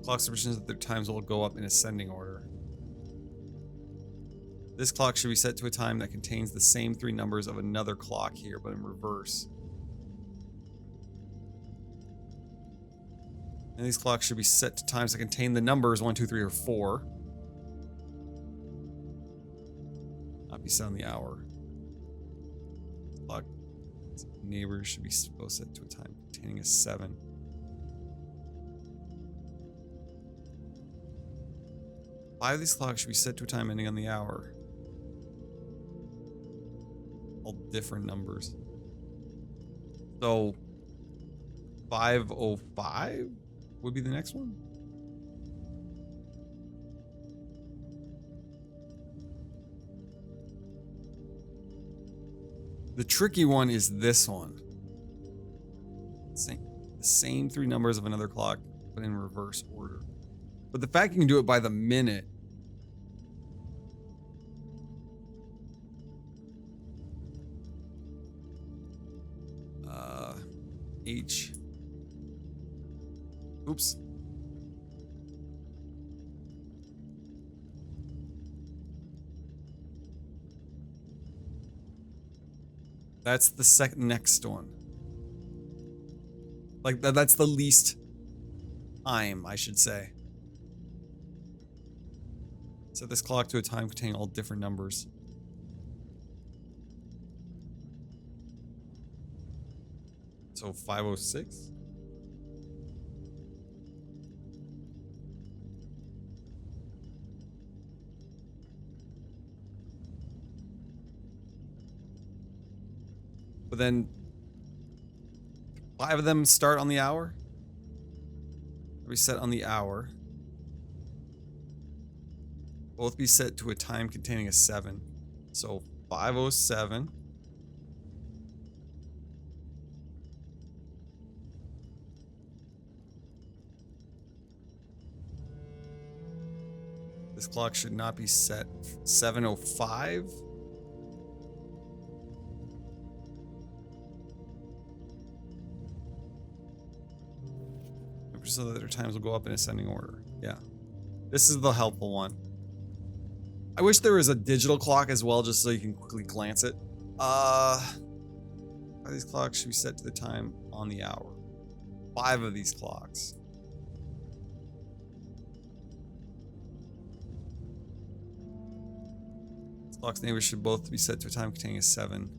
Clocks are positioned that their times will go up in ascending order. This clock should be set to a time that contains the same 3 numbers of another clock here, but in reverse. And these clocks should be set to times that contain the numbers 1, 2, 3, or 4. not be set on the hour. Clock neighbors should be both set to a time containing a 7. Five of these clocks should be set to a time ending on the hour. All different numbers. So 5:05 would be the next one. The tricky one is this one. The same 3 numbers of another clock, but in reverse order. But the fact you can do it by the minute. H. Oops. That's the next one. Like that's the least time, I should say. Set this clock to a time containing all different numbers. So 5:06. But then 5 of them start on the hour. We set on the hour. Both be set to a time containing a 7. So 5:07. This clock should not be set 7:05. So that their times will go up in ascending order. Yeah. This is the helpful one. I wish there was a digital clock as well, just so you can quickly glance it. These clocks should be set to the time on the hour. 5 of these clocks. This clock's neighbors should both be set to a time containing a 7.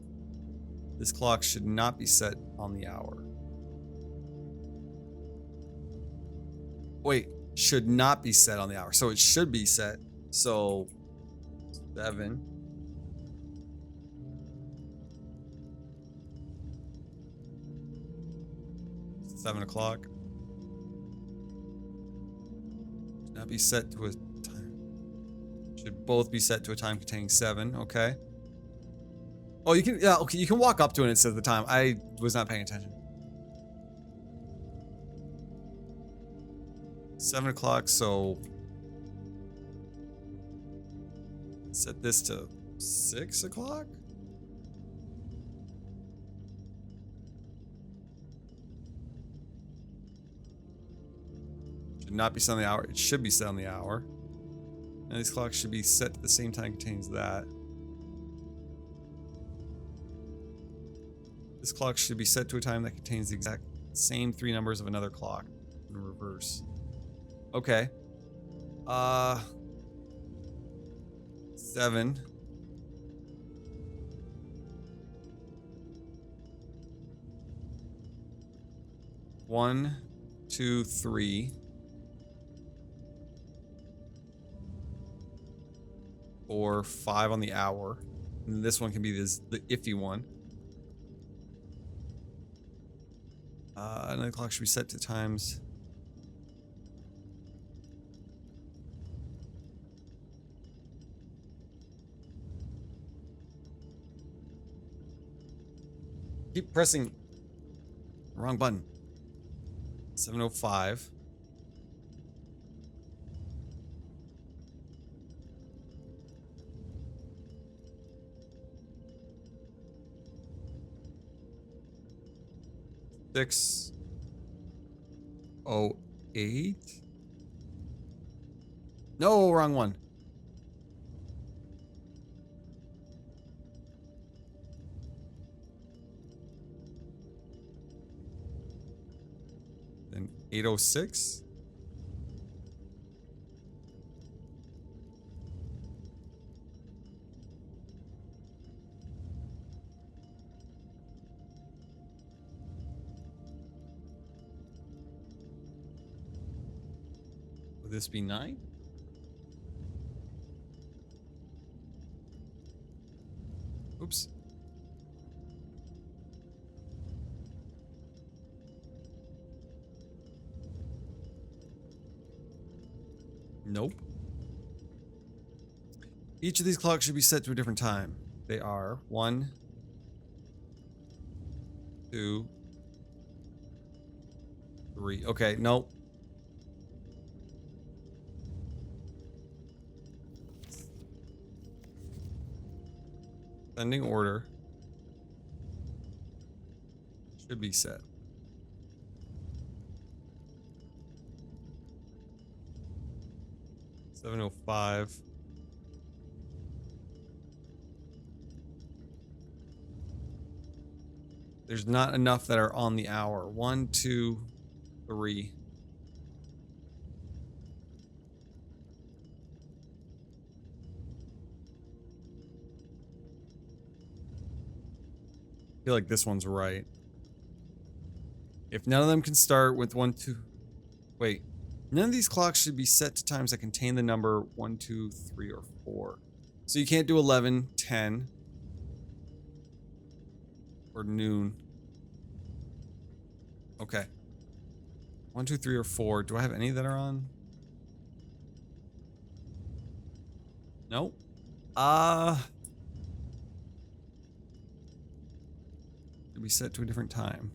This clock should not be set on the hour. Wait, should not be set on the hour. So it should be set. So 7. $7 should not be set to a time. Should both be set to a time containing 7. Okay. Oh, you can, yeah, okay, you can walk up to it and it says the time. I was not paying attention. 7 so set this to 6 o'clock. Should not be set on the hour. It should be set on the hour. And these clocks should be set to the same time contains that. This clock should be set to a time that contains the exact same 3 numbers of another clock in reverse. Okay. 7. One, 2, 3. 4, 5 on the hour. And this one can be the iffy one. Another clock should be set to times. Keep pressing wrong button. 7:05. Six. 08. No, wrong one. Then 8:06. this be 9? Oops. Nope. Each of these clocks should be set to a different time. They are 1, 2, 3. Okay, nope. Ascending order should be set. $7:05. There's not enough that are on the hour. 1, 2, 3. I feel like this one's right. If none of them can start with 1, 2... Wait. None of these clocks should be set to times that contain the number 1, 2, 3, or 4. So you can't do 11, 10, or noon. Okay. 1, 2, 3, or 4. Do I have any that are on? Nope. Should be set to a different time.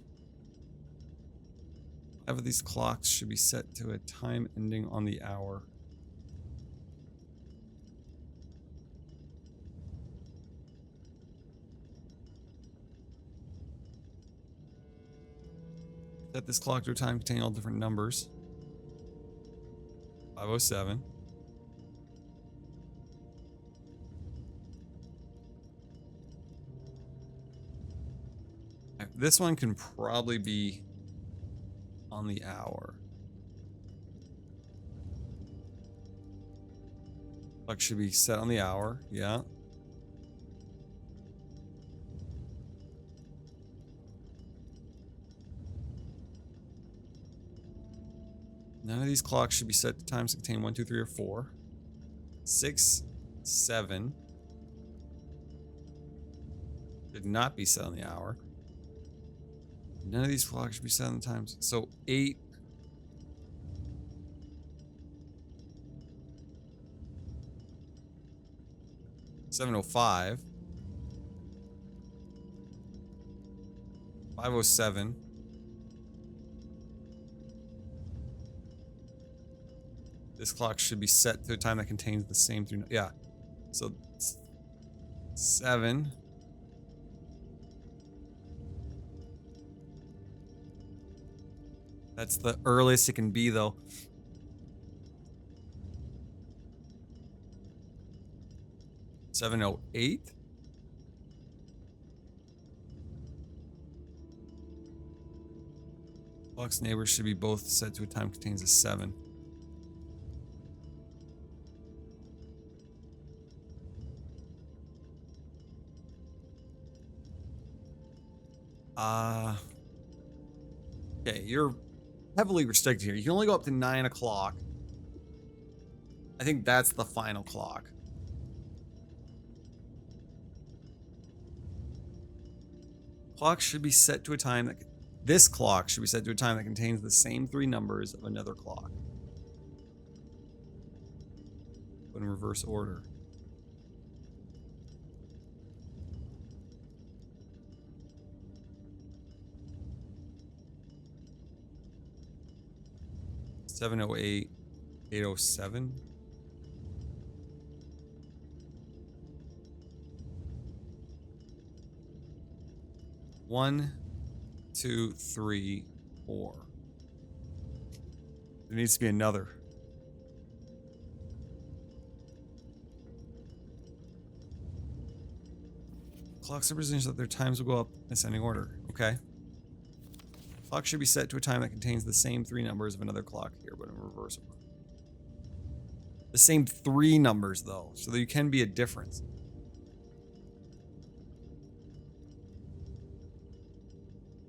5 of these clocks should be set to a time ending on the hour. Set this clock to a time containing all different numbers. 5:07. This one can probably be on the hour. Clock should be set on the hour, yeah. None of these clocks should be set to times that contain 1, 2, 3, or 4. 6, 7 should not be set on the hour. None of these clocks should be set on the times. So 8. $7:05. 5:07. This clock should be set to a time that contains the same three. Yeah. So 7. That's the earliest it can be, though. 7:08. Clock's neighbors should be both set to a time contains a 7. Okay, you're heavily restricted here. You can only go up to 9 o'clock. I think that's the final clock. Clock should be set to a time that... This clock should be set to a time that contains the same 3 numbers of another clock. But in reverse order. $7:08, $8:07. One, 2, 3, 4. There needs to be another. Clocks represent that their times will go up in ascending order. Okay. Clock should be set to a time that contains the same 3 numbers of another clock here, but in reverse order. The same 3 numbers, though, so there can be a difference.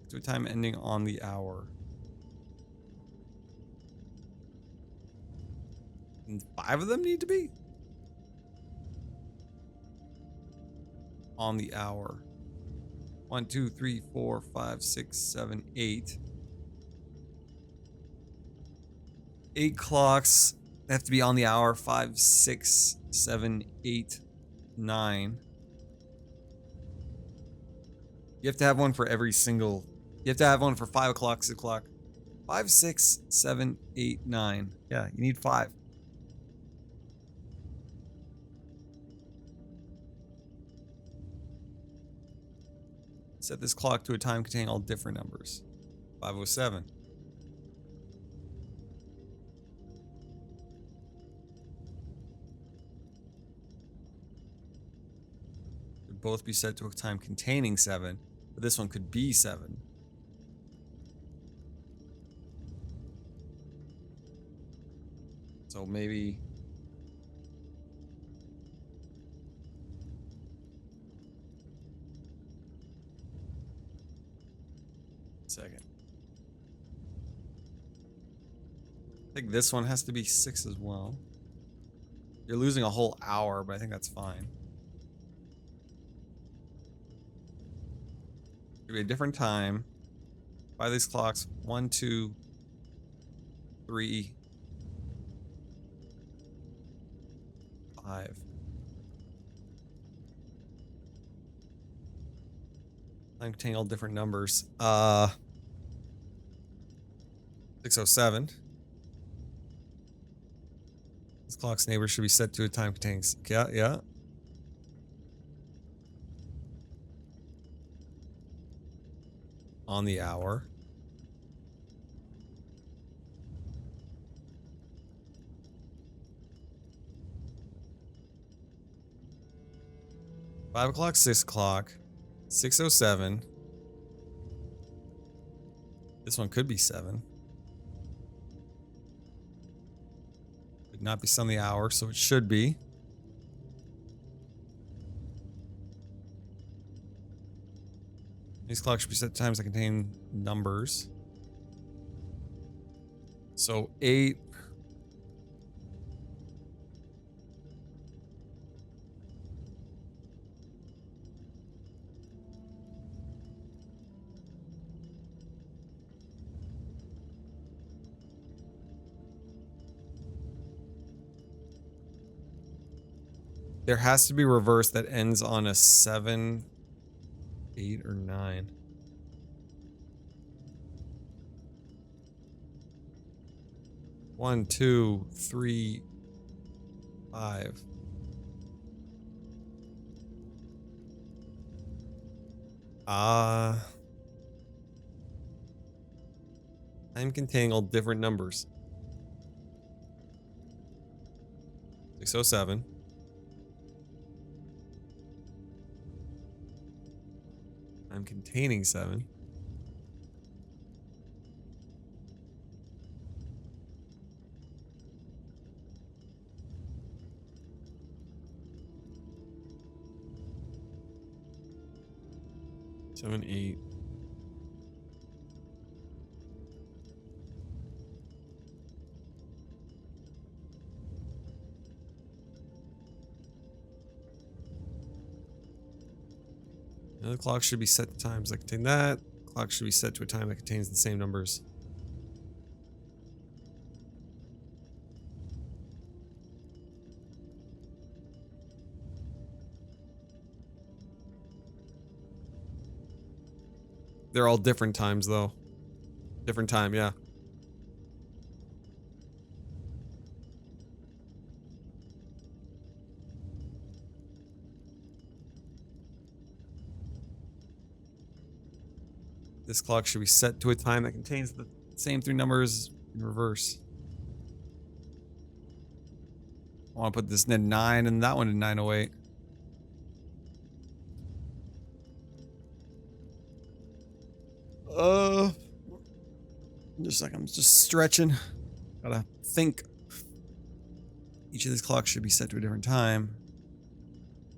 To a time ending on the hour. And 5 of them need to be on the hour. 1, 2, 3, 4, 5, 6, 7, 8. 8 clocks have to be on the hour. 5, 6, 7, 8, 9. You have to have one for every single. You have to have one for 5 o'clock, 6 o'clock. 5, 6, 7, 8, 9. Yeah, you need 5. Set this clock to a time containing all different numbers. 5:07. Could both be set to a time containing 7, but this one could be 7. So maybe. Second. I think this one has to be 6 as well. You're losing a whole hour, but I think that's fine. Could be a different time. By these clocks, 1, 2, 3, 5. I'm containing all different numbers. 6:07. This clock's neighbor should be set to a time containing. Yeah. On the hour. Five o'clock, 6 o'clock. 6:07. This one could be 7. Could not be on the hour, so it should be. These clocks should be set to times that contain numbers. So 8. There has to be reverse that ends on a 7, 8, or 9. One, 2, 3, 5. I'm containing all different numbers. 6:07. I'm containing 7. Seven, 8. The clock should be set to times that contain that. Clock should be set to a time that contains the same numbers. They're all different times, though. Different time, yeah. This clock should be set to a time that contains the same 3 numbers in reverse. I want to put this in 9 and that one in 9:08. Just like I'm just stretching. Gotta think. Each of these clocks should be set to a different time.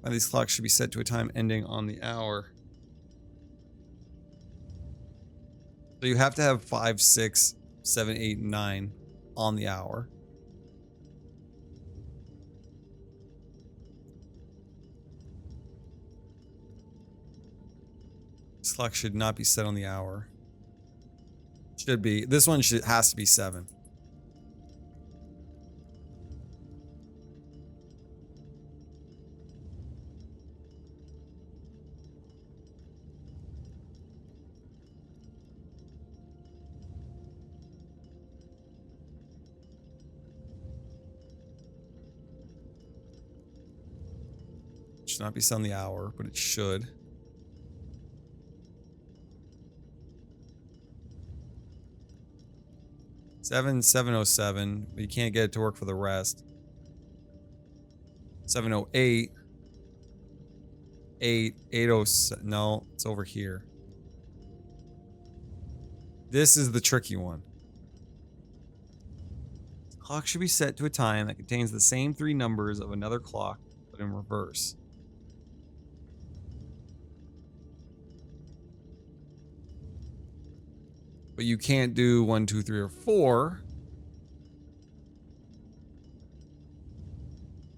One of these clocks should be set to a time ending on the hour. So you have to have 5, 6, 7, 8, 9 on the hour. Clock should not be set on the hour. Should be. This one has to be 7. Should not be set on the hour, but it should. Seven, 7:07, but you can't get it to work for the rest. 7:08. 8:07. No, it's over here. This is the tricky one. The clock should be set to a time that contains the same 3 numbers of another clock, but in reverse. But you can't do 1, 2, 3, or 4.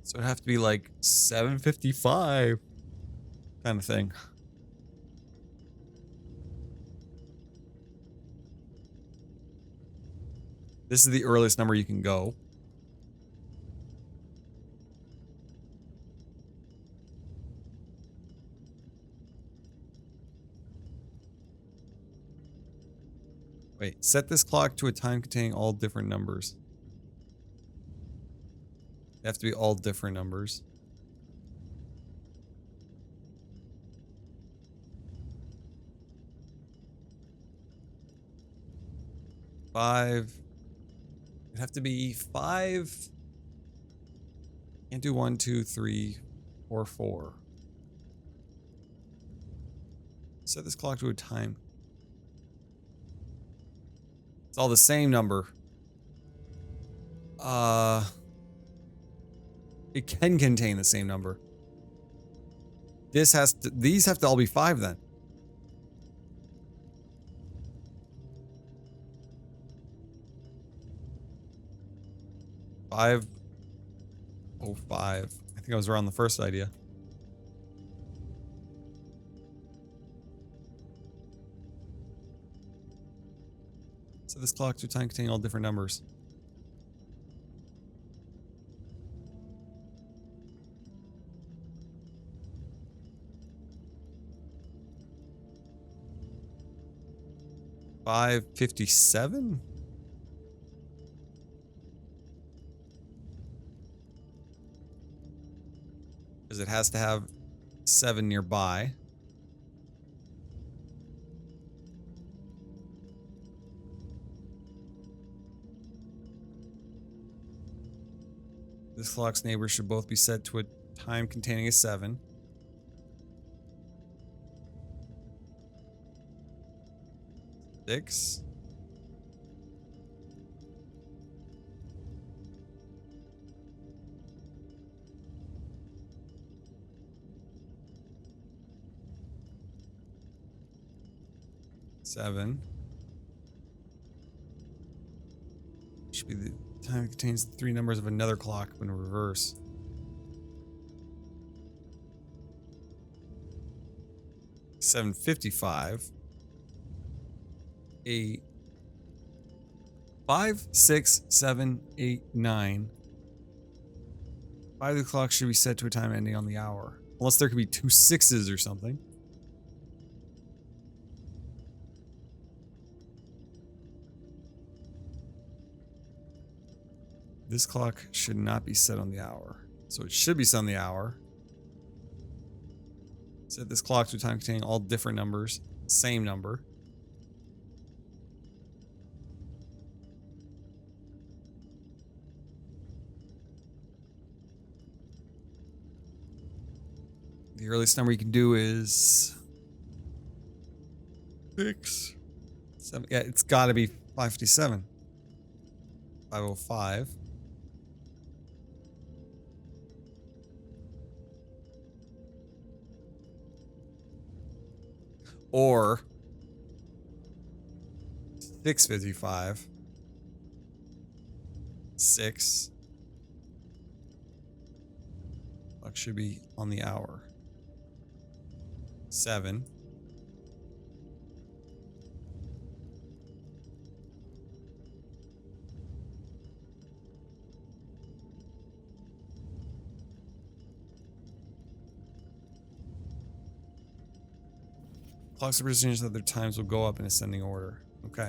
So it'd have to be like 7:55 kind of thing. This is the earliest number you can go. Wait, set this clock to a time containing all different numbers. They have to be all different numbers. It'd have to be 5. Can't do 1, 2, 3, or 4. Set this clock to a time. It's all the same number. It can contain the same number. These have to all be 5 then. Five. Oh, 5. I think I was around the first idea. So this clock to time containing all different numbers. $5.57? Because it has to have 7 nearby. This clock's neighbors should both be set to a time containing a 7. Six. Seven. Should be the time contains the 3 numbers of another clock when in reverse. $7.55. 8. 5, 6, 7, 8, 9. 5 o'clock should be set to a time ending on the hour. Unless there could be 2 6s or something. This clock should not be set on the hour. So it should be set on the hour. Set this clock to a time containing all different numbers. Same number. The earliest number you can do is 6, 7. Yeah, it's got to be 557. 505. Or 6:55. 6. Clock should be on the hour. 7. Clocks are positions that their times will go up in ascending order. Okay.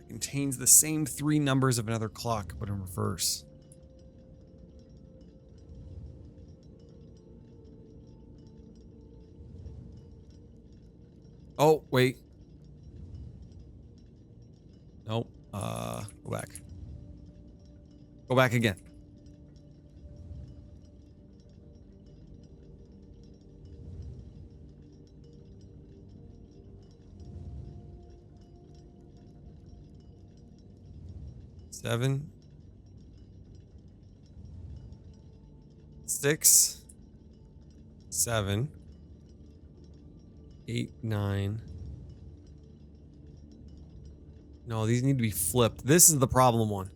It contains the same 3 numbers of another clock, but in reverse. Oh, wait. Nope. Go back. Go back again. Seven. 6. 7. 8, 9. No, these need to be flipped. This is the problem one.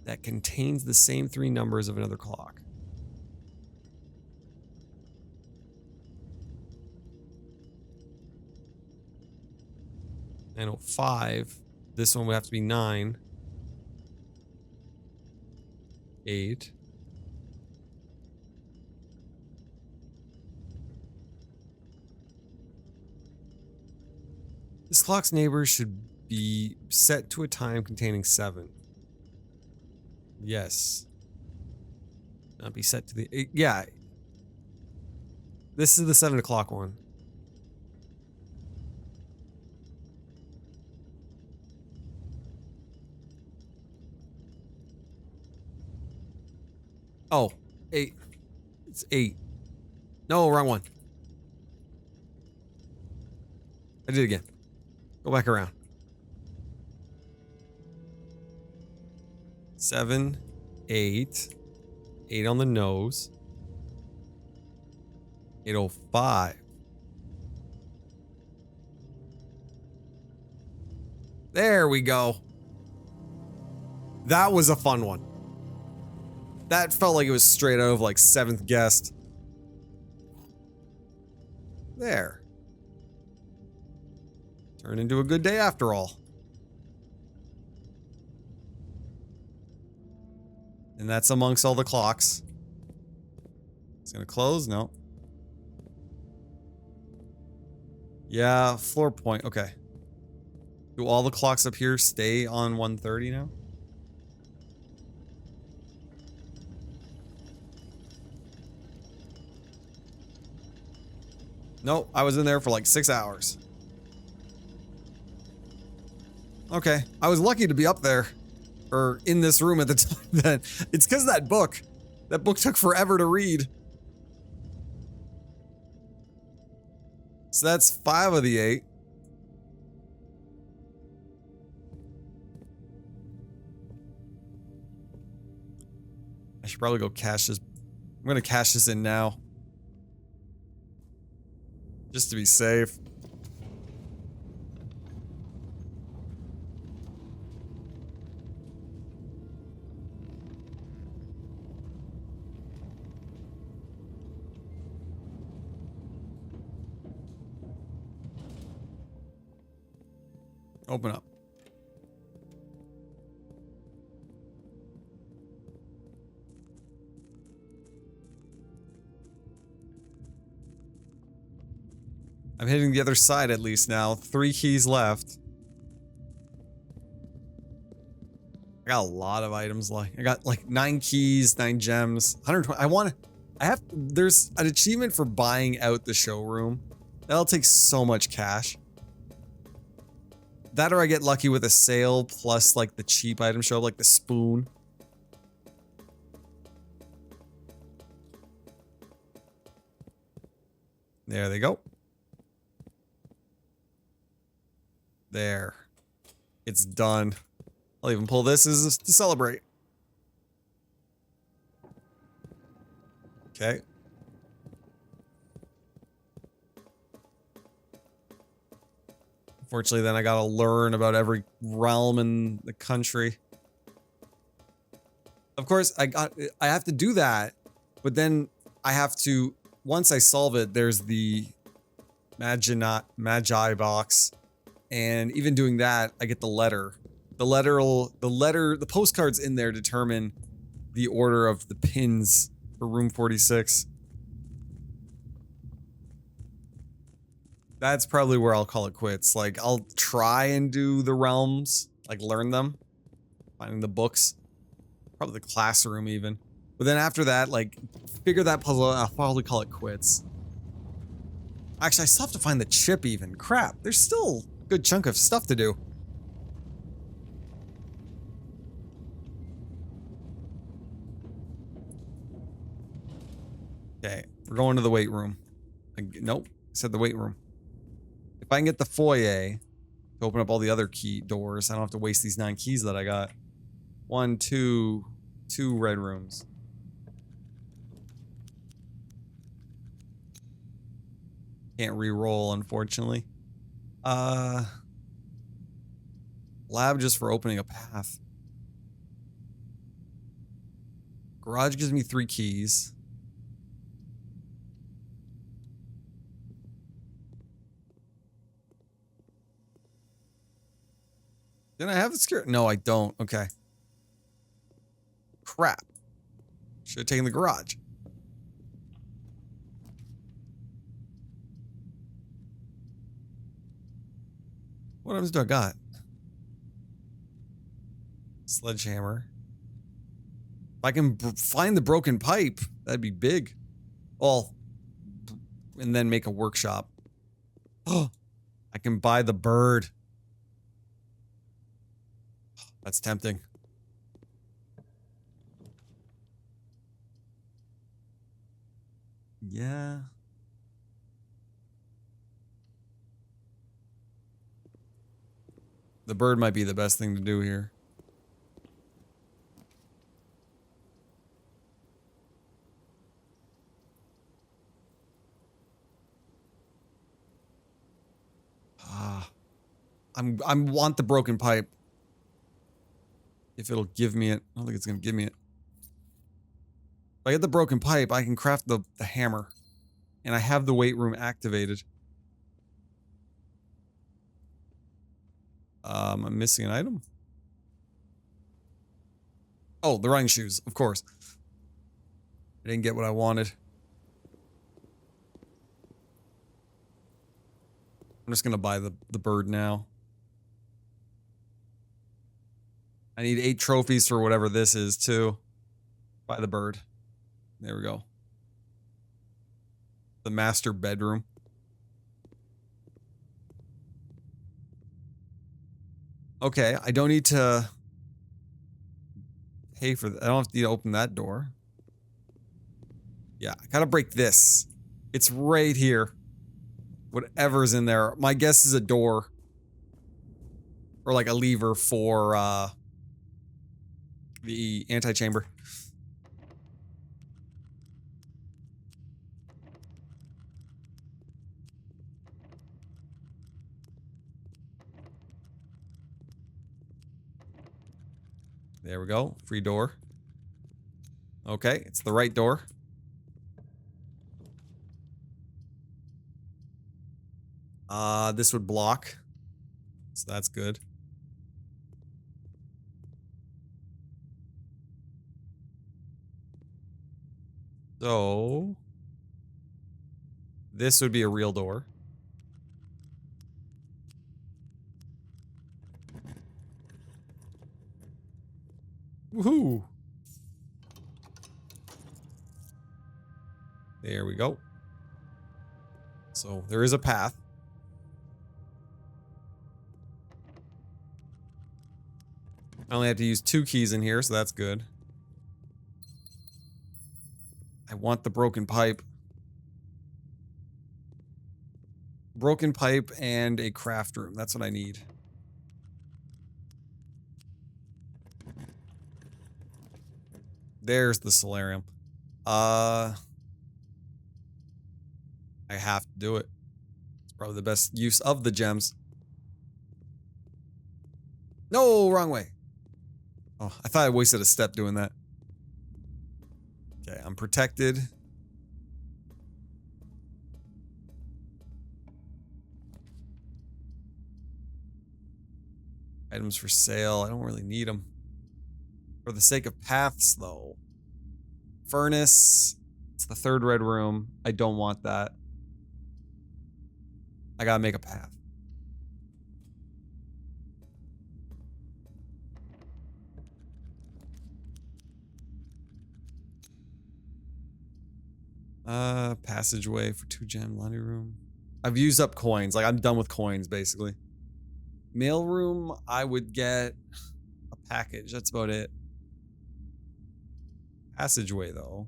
That contains the same 3 numbers of another clock. And 5. This one would have to be 9. 8. This clock's neighbors should be set to a time containing 7. Yes. Not be set to the... Yeah. This is the 7 o'clock one. Oh, 8. It's 8. No, wrong one. I did it again. Go back around. 7, 8. 8 on the nose. 8:05. There we go. That was a fun one. That felt like it was straight out of like 7th Guest. There. Turned into a good day after all. And that's amongst all the clocks. It's gonna close? No. Yeah, floor point. Okay. Do all the clocks up here stay on 1:30 now? Nope, I was in there for like 6 hours. Okay, I was lucky to be up there. Or in this room at the time then. It's because of that book. That book took forever to read. So that's 5 of the 8. I should probably go cash this. I'm gonna cash this in now. Just to be safe. Open up. I'm hitting the other side at least now. 3 keys left. I got a lot of items. Like I got like 9 keys, 9 gems, 120. There's an achievement for buying out the showroom. That'll take so much cash. That or I get lucky with a sale plus like the cheap item show, like the spoon. There they go. There. It's done. I'll even pull this as to celebrate. Okay. Unfortunately, then I gotta learn about every realm in the country. Of course, I have to do that, but then I have to, once I solve it, there's the Magi box. And even doing that, I get the letter. The postcards in there determine the order of the pins for room 46. That's probably where I'll call it quits. Like, I'll try and do the realms, like learn them, finding the books, probably the classroom even. But then after that, like, figure that puzzle out, I'll probably call it quits. Actually, I still have to find the chip even. Crap, there's still a good chunk of stuff to do. Okay, we're going to the weight room. Nope, I said the weight room. If I can get the foyer to open up all the other key doors, I don't have to waste these 9 keys that I got. 1, 2, 2 red rooms. Can't re-roll, unfortunately. Lab just for opening a path. Garage gives me 3 keys. Didn't I have the security? No, I don't. Okay. Crap. Should have taken the garage. What items do I got? Sledgehammer. If I can find the broken pipe, that'd be big. Well, and then make a workshop. Oh, I can buy the bird. That's tempting. Yeah. The bird might be the best thing to do here. I want the broken pipe. If it'll give me it. I don't think it's gonna give me it. If I get the broken pipe, I can craft the hammer. And I have the weight room activated. I'm missing an item. Oh, the running shoes, of course. I didn't get what I wanted. I'm just gonna buy the bird now. I need 8 trophies for whatever this is, too. Buy the bird. There we go. The master bedroom. Okay, I don't need to pay for that. I don't have to open that door. Yeah, I gotta break this. It's right here. Whatever's in there. My guess is a door. Or like a lever for, the antechamber. There we go. Free door. Okay, it's the right door. This would block. So that's good. So this would be a real door. Woohoo! There we go. So there is a path. I only have to use 2 keys in here, so that's good. I want the broken pipe. Broken pipe and a craft room. That's what I need. There's the solarium. I have to do it. It's probably the best use of the gems. No, wrong way. Oh, I thought I wasted a step doing that. Okay, I'm protected. Items for sale. I don't really need them. For the sake of paths, though. Furnace. It's the third red room. I don't want that. I gotta make a path. Passageway for 2 gem laundry room. I've used up coins. Like, I'm done with coins, basically. Mail room, I would get a package. That's about it. Passageway, though.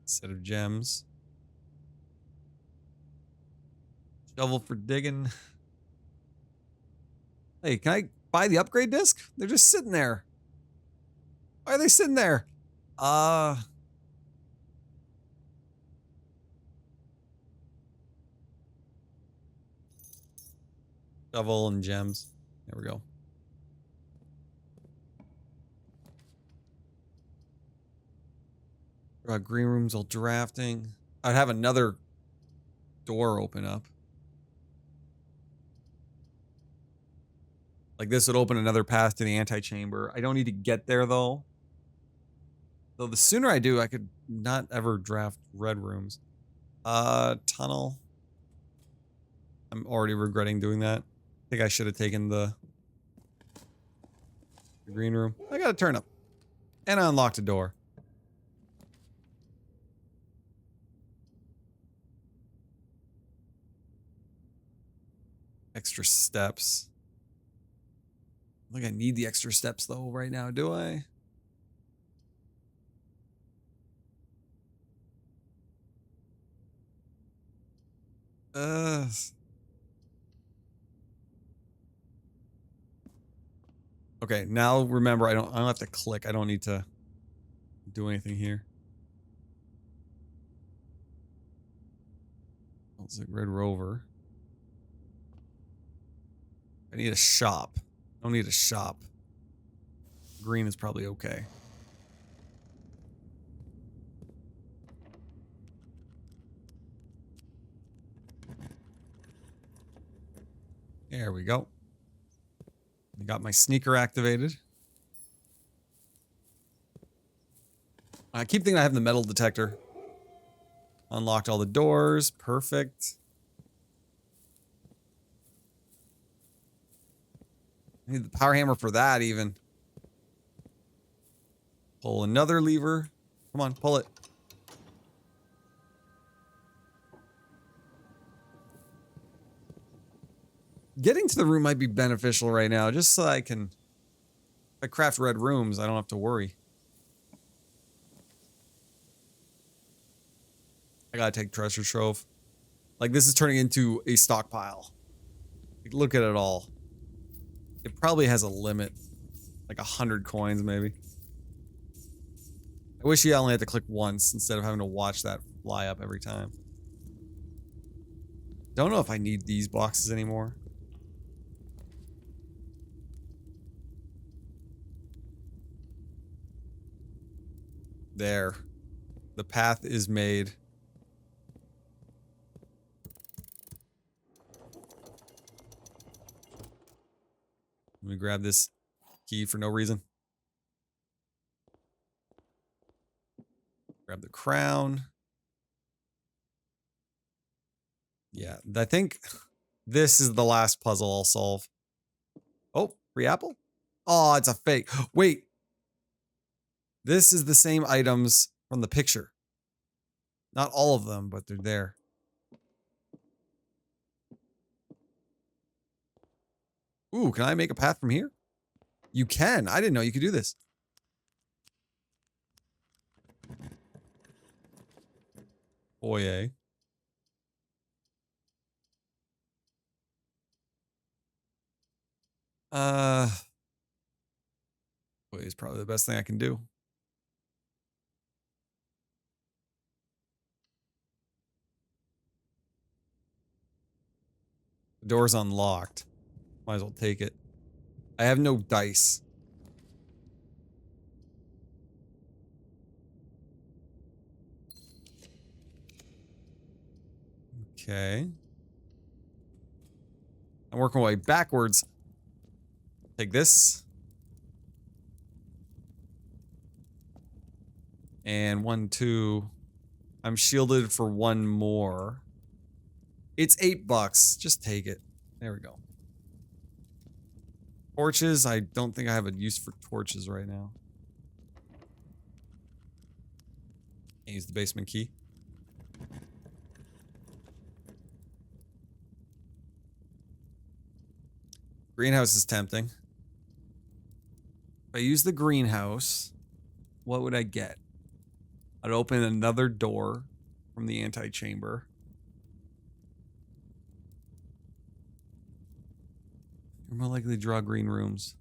Set of gems. Shovel for digging. Hey, can I buy the upgrade disc? They're just sitting there. Why are they sitting there? Shovel and gems. There we go. Green rooms all drafting. I'd have another door open up. Like this would open another path to the antechamber. I don't need to get there though. Though the sooner I do, I could not ever draft red rooms. Tunnel. I'm already regretting doing that. I think I should have taken the green room. I got a turnip. And I unlocked a door. Extra steps. I think I need the extra steps though right now, do I? Okay, now remember I don't have to click. I don't need to do anything here. It's like Red Rover. I need a shop. I don't need a shop. Green is probably okay. There we go. I got my sneaker activated. I keep thinking I have the metal detector. Unlocked all the doors. Perfect. I need the power hammer for that even. Pull another lever. Come on, pull it. Getting to the room might be beneficial right now, just so I can... If I craft red rooms, I don't have to worry. I gotta take treasure trove. Like, this is turning into a stockpile. Like, look at it all. It probably has a limit. Like 100 coins, maybe. I wish you only had to click once instead of having to watch that fly up every time. Don't know if I need these boxes anymore. There. The path is made. Let me grab this key for no reason. Grab the crown. Yeah, I think this is the last puzzle I'll solve. Oh, free apple? Oh, it's a fake. Wait. This is the same items from the picture. Not all of them, but they're there. Ooh, can I make a path from here? You can. I didn't know you could do this. Foyer. Foyer is probably the best thing I can do. The door's unlocked. Might as well take it. I have no dice. Okay. I'm working my way backwards. Take this. And 1, 2. I'm shielded for one more. It's $8. Just take it. There we go. Torches. I don't think I have a use for torches right now. Can't use the basement key. Greenhouse is tempting. If I use the greenhouse, what would I get? I'd open another door from the antechamber. You're more likely to draw green rooms.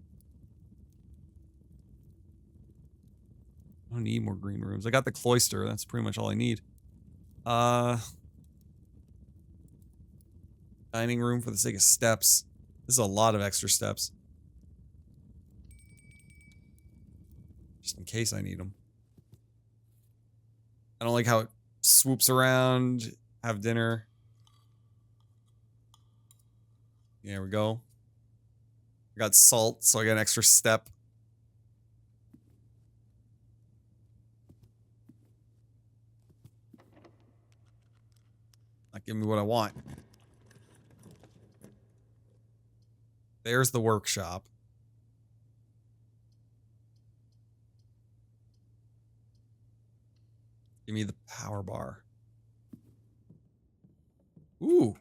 I don't need more green rooms. I got the cloister. That's pretty much all I need. Dining room for the sake of steps. This is a lot of extra steps. Just in case I need them. I don't like how it swoops around. Have dinner. There we go. I got salt, so I got an extra step. Not giving me what I want. There's the workshop. Give me the power bar. Ooh.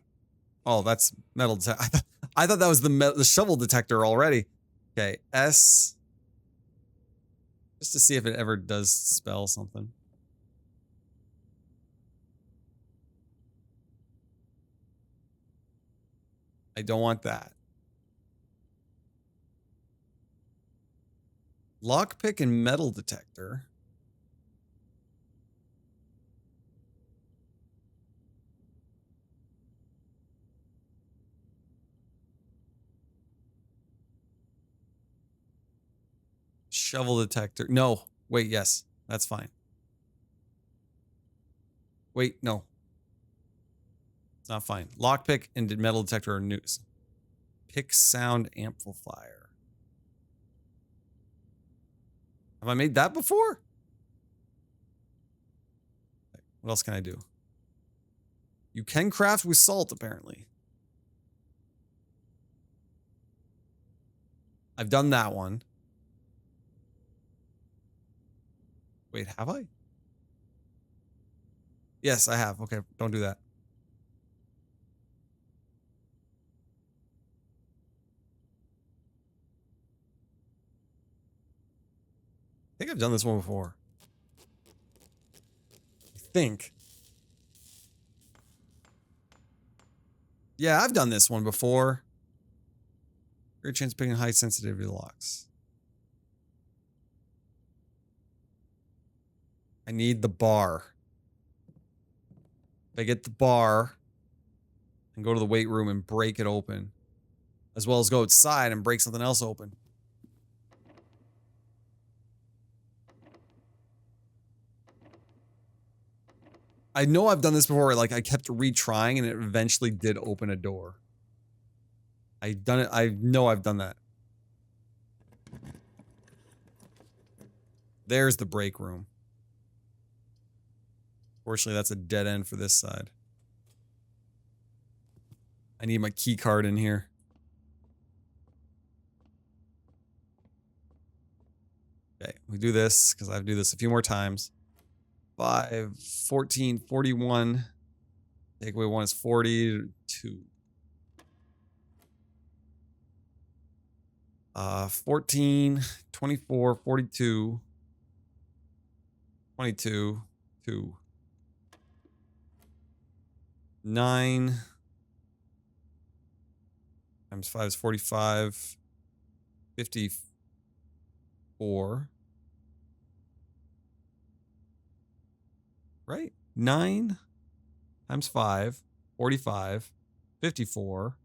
Oh, that's metal detector. I thought that was the shovel detector already. Okay, S. Just to see if it ever does spell something. I don't want that. Lockpick and metal detector. Shovel detector. No. Wait, yes. That's fine. Wait, no. It's not fine. Lockpick and metal detector are news. Pick sound amplifier. Have I made that before? What else can I do? You can craft with salt, apparently. I've done that one. Wait, have I? Yes, I have. Okay, don't do that. I think I've done this one before. I think. Yeah, I've done this one before. Great chance of picking high sensitivity locks. I need the bar. If I get the bar and go to the weight room and break it open, as well as go outside and break something else open. I know I've done this before, like I kept retrying and it eventually did open a door. I've done it, I know I've done that. There's the break room. Fortunately, that's a dead end for this side. I need my key card in here. Okay, we do this because I have to do this a few more times. 5, 14, 41. Take away 1 is 42. 14, 24, 42, 22, 2. 9 times 5 is 45. 54. Right? 9 times 5, 45, 54,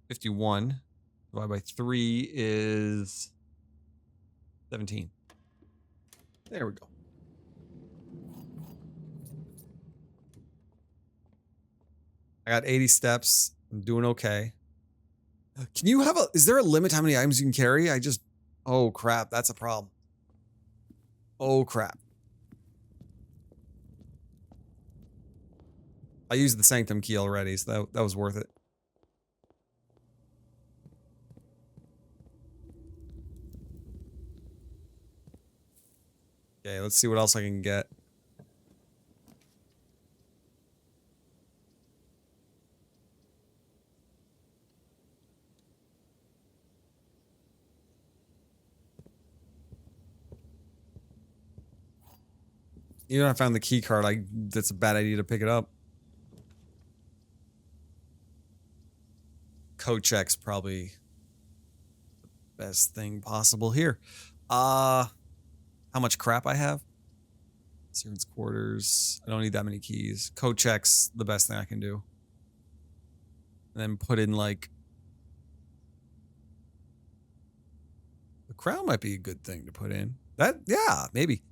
51. Divided by 3 is 17. There we go. I got 80 steps. I'm doing okay. Can you have is there a limit how many items you can carry? Oh crap, that's a problem. Oh crap. I used the Sanctum key already, so that was worth it. Okay, let's see what else I can get. Even if I found the key card, that's a bad idea to pick it up. Code check's probably the best thing possible here. How much crap I have? Servant's quarters. I don't need that many keys. Code check's the best thing I can do. And then put in like the crown might be a good thing to put in. Yeah, maybe.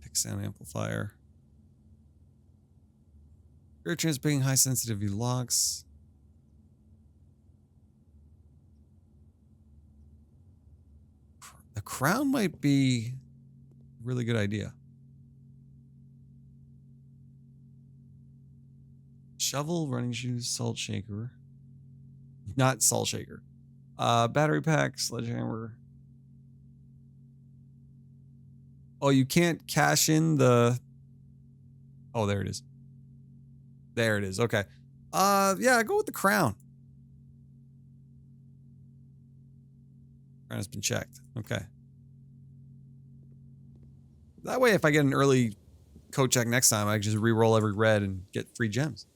Pick sound amplifier. Air transmitting high sensitivity locks. The crown might be a really good idea. Shovel, running shoes, salt shaker. Not salt shaker. Battery pack, sledgehammer. Oh, you can't cash in the... Oh, there it is. There it is. Okay. Yeah, go with the crown. Crown has been checked. Okay. That way, if I get an early code check next time, I can just re-roll every red and get free gems.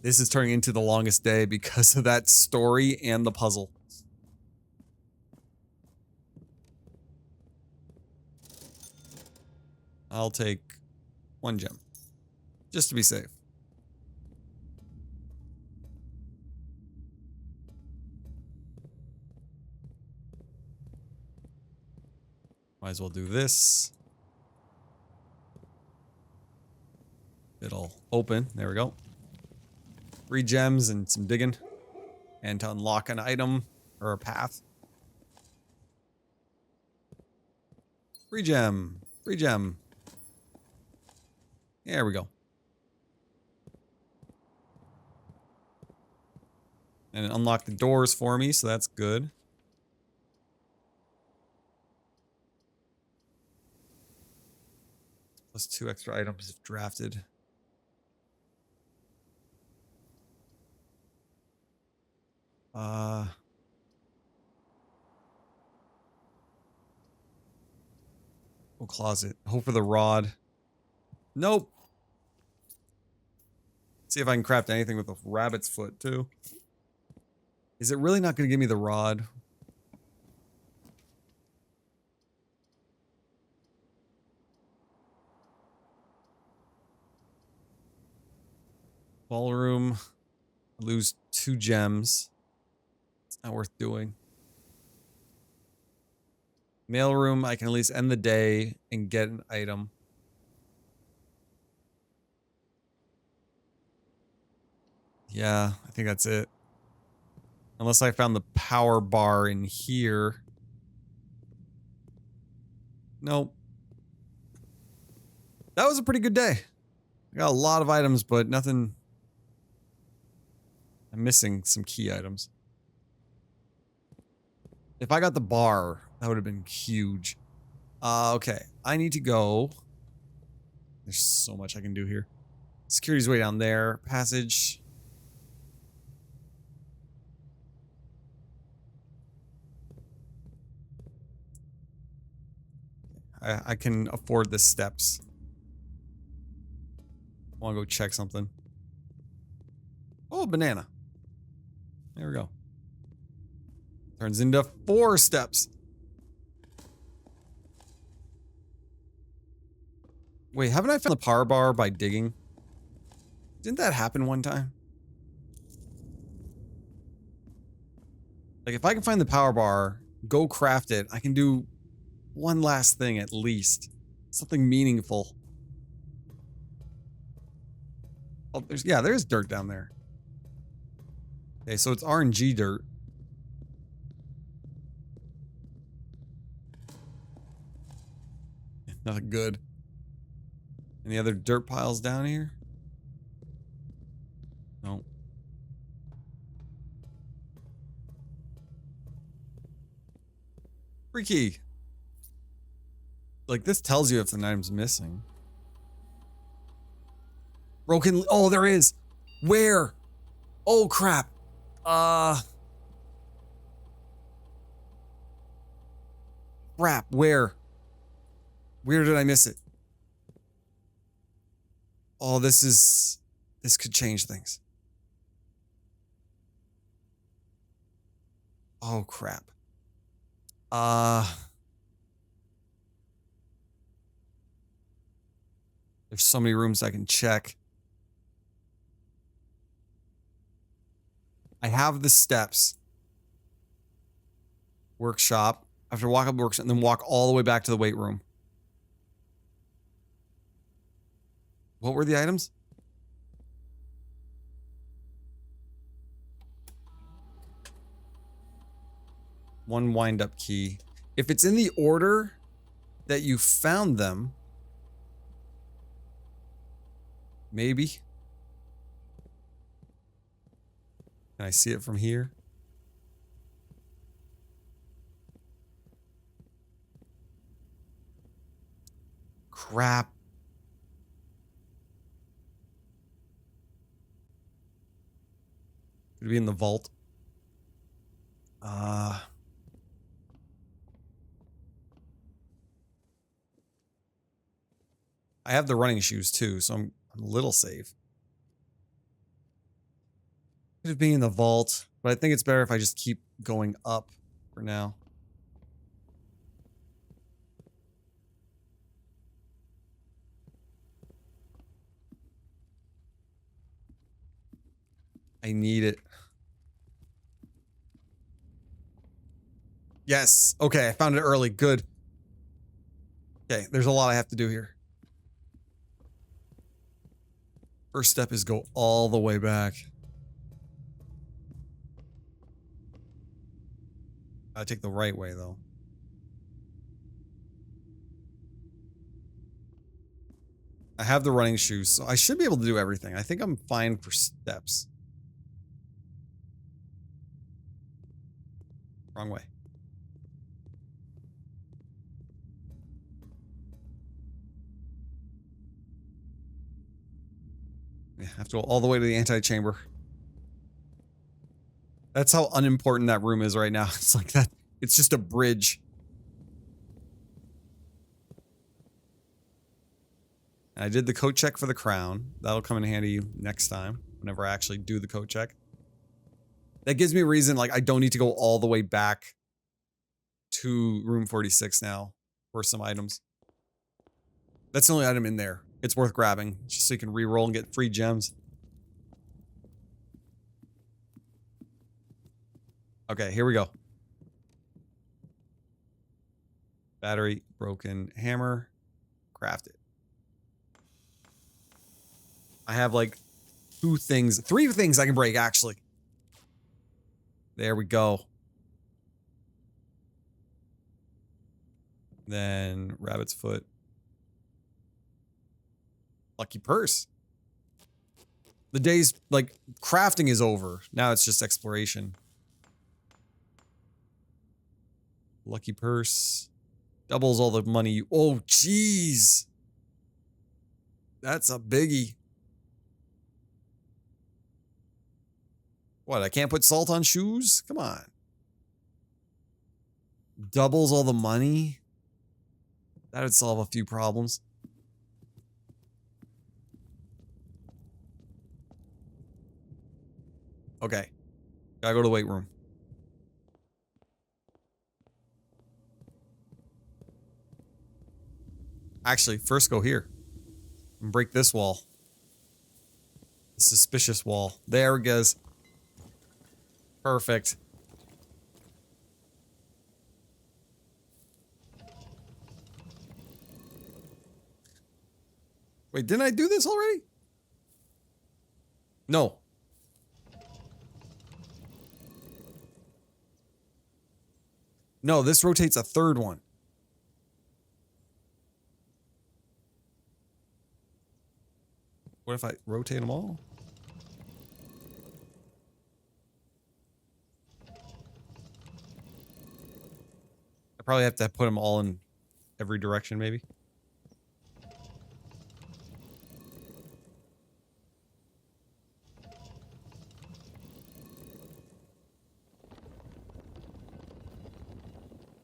This is turning into the longest day because of that story and the puzzle. I'll take 1 gem. Just to be safe. Might as well do this. It'll open. There we go. 3 gems and some digging. And to unlock an item or a path. 3 gem. 3 gem. There we go. And it unlocked the doors for me, so that's good. Plus 2 extra items if drafted. Oh, closet. Hope for the rod. Nope. See if I can craft anything with a rabbit's foot, too. Is it really not going to give me the rod? Ballroom. Lose 2 gems. It's not worth doing. Mailroom, I can at least end the day and get an item. Yeah, I think that's it. Unless I found the power bar in here. Nope. That was a pretty good day. I got a lot of items, but nothing. I'm missing some key items. If I got the bar, that would have been huge. Okay. I need to go. There's so much I can do here. Security's way down there. Passage. I can afford the steps. I want to go check something. Oh, banana. There we go. Turns into 4 steps. Wait, haven't I found the power bar by digging? Didn't that happen one time? Like, if I can find the power bar, go craft it, I can do one last thing at least. Something meaningful. Oh, yeah, there's dirt down there. Okay, so it's RNG dirt. Nothing good. Any other dirt piles down here? No. Free key. Like, this tells you if an item's missing. Broken. Oh, there is. Where? Oh, crap. Crap. Where? Where did I miss it? Oh, this could change things. Oh, crap. There's so many rooms I can check. I have the steps. Workshop. I have to walk up the workshop and then walk all the way back to the weight room. What were the items? One wind-up key. If it's in the order that you found them, maybe. Can I see it from here? Crap. Could it be in the vault? I have the running shoes too, so I'm a little safe. Could it be in the vault? But I think it's better if I just keep going up for now. I need it. Yes. Okay, I found it early. Good. Okay, there's a lot I have to do here. First step is go all the way back. I take the right way, though. I have the running shoes, so I should be able to do everything. I think I'm fine for steps. Wrong way. Yeah, I have to go all the way to the antechamber. That's how unimportant that room is right now. It's like that. It's just a bridge. I did the coat check for the crown. That'll come in handy next time, whenever I actually do the coat check. That gives me a reason, like, I don't need to go all the way back to room 46 now for some items. That's the only item in there. It's worth grabbing, just so you can reroll and get free gems. Okay, here we go. Battery, broken hammer, craft it. I have like three things I can break, actually. There we go. Then rabbit's foot. Lucky purse. The day's, like, crafting is over. Now it's just exploration. Lucky purse. Doubles all the money you... Oh, jeez. That's a biggie. What, I can't put salt on shoes? Come on. Doubles all the money? That would solve a few problems. Okay. Gotta go to the weight room. Actually, first go here. And break this wall. The suspicious wall. There it goes. Perfect. Wait, didn't I do this already? No. No, this rotates a third one. What if I rotate them all? I probably have to put them all in every direction, maybe.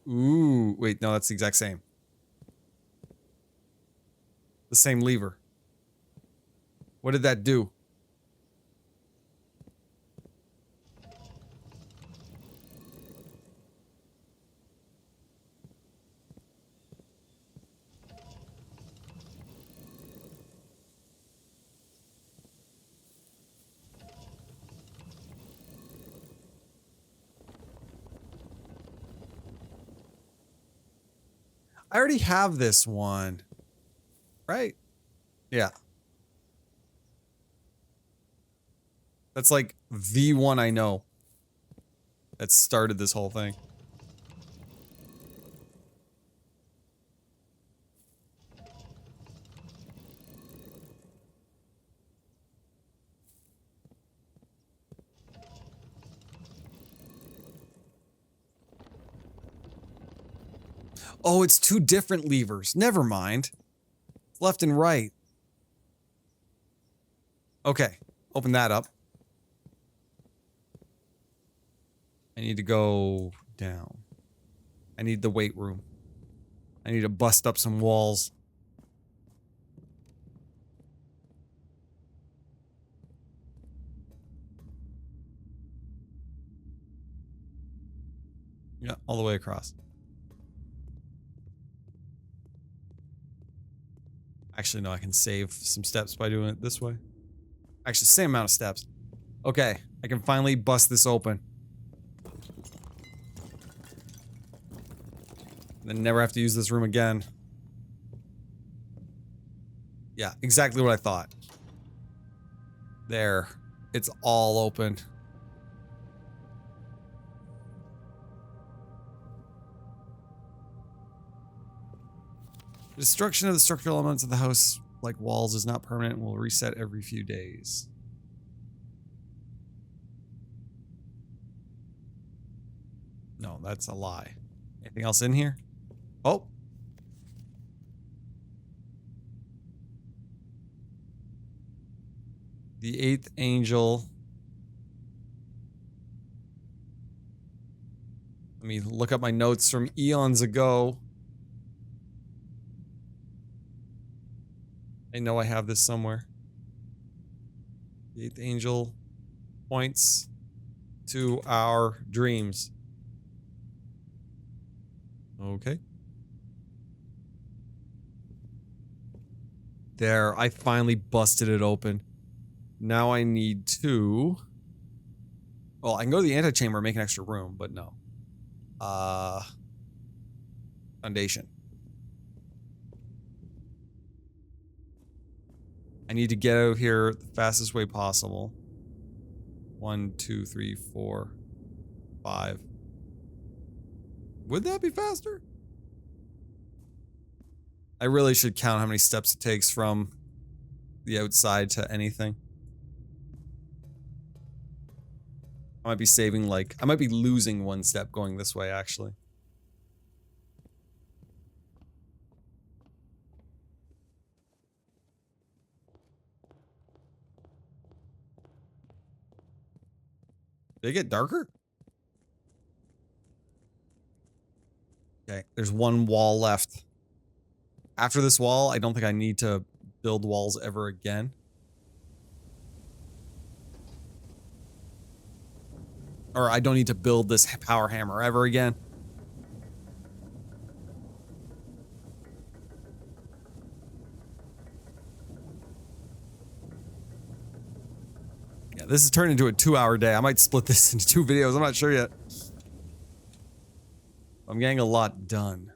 Ooh, wait, no, that's the exact same. The same lever. What did that do? I already have this one. Right? Yeah. That's like the one I know that started this whole thing. Oh, it's two different levers. Never mind. Left and right. Okay. Open that up. I need to go down. I need the weight room. I need to bust up some walls. Yeah, all the way across. Actually, no, I can save some steps by doing it this way. Actually, same amount of steps. Okay, I can finally bust this open. Then never have to use this room again. Yeah, exactly what I thought. There. It's all open. Destruction of the structural elements of the house, like walls, is not permanent and will reset every few days. No, that's a lie. Anything else in here? Oh. The eighth angel. Let me look up my notes from eons ago. I know I have this somewhere. The eighth angel points to our dreams. Okay. There, I finally busted it open. Now I need to... Well, I can go to the antechamber and make an extra room, but no. Foundation. I need to get out here the fastest way possible. 1, 2, 3, 4, 5. Would that be faster? I really should count how many steps it takes from the outside to anything. I might be saving like... I might be losing 1 step going this way, actually. Did it get darker? Okay, there's 1 wall left. After this wall, I don't think I need to build walls ever again. Or I don't need to build this power hammer ever again. Yeah, this has turned into a 2-hour day. I might split this into 2 videos. I'm not sure yet. I'm getting a lot done.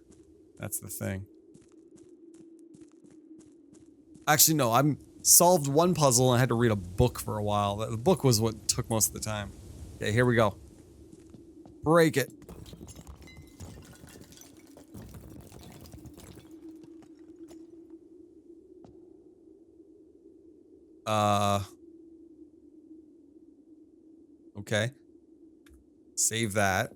That's the thing. Actually, no, I'm solved one puzzle and I had to read a book for a while. The book was what took most of the time. Okay, here we go. Break it. Okay. Save that.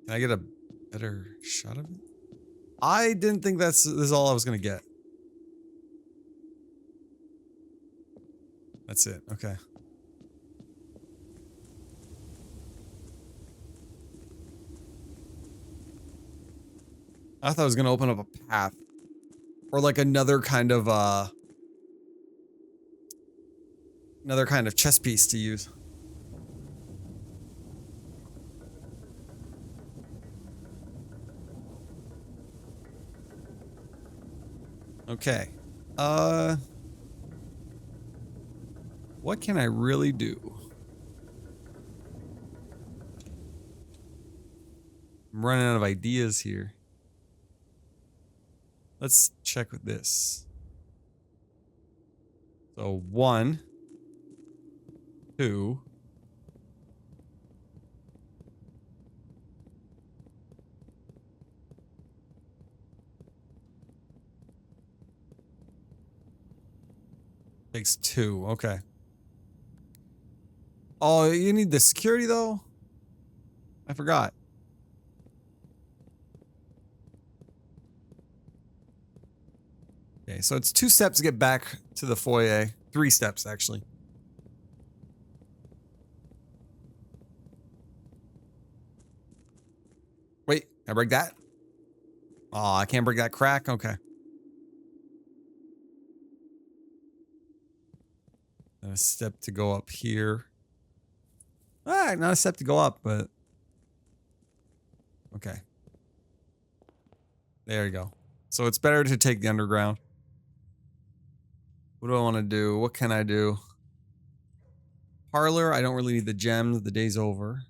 Can I get a better shot of it? I didn't think this is all I was gonna get. That's it, okay. I thought I was gonna open up a path. Or like another kind of chess piece to use. Okay. What can I really do? I'm running out of ideas here. Let's check with this. So 1, 2. Takes 2, okay. Oh, you need the security though? I forgot. Okay, so it's 2 steps to get back to the foyer. 3 steps, actually. Wait, can I break that? Oh, I can't break that crack? Okay. A step to go up here. Alright, not a step to go up, but... Okay. There you go. So it's better to take the underground. What do I want to do? What can I do? Parlor, I don't really need the gems. The day's over.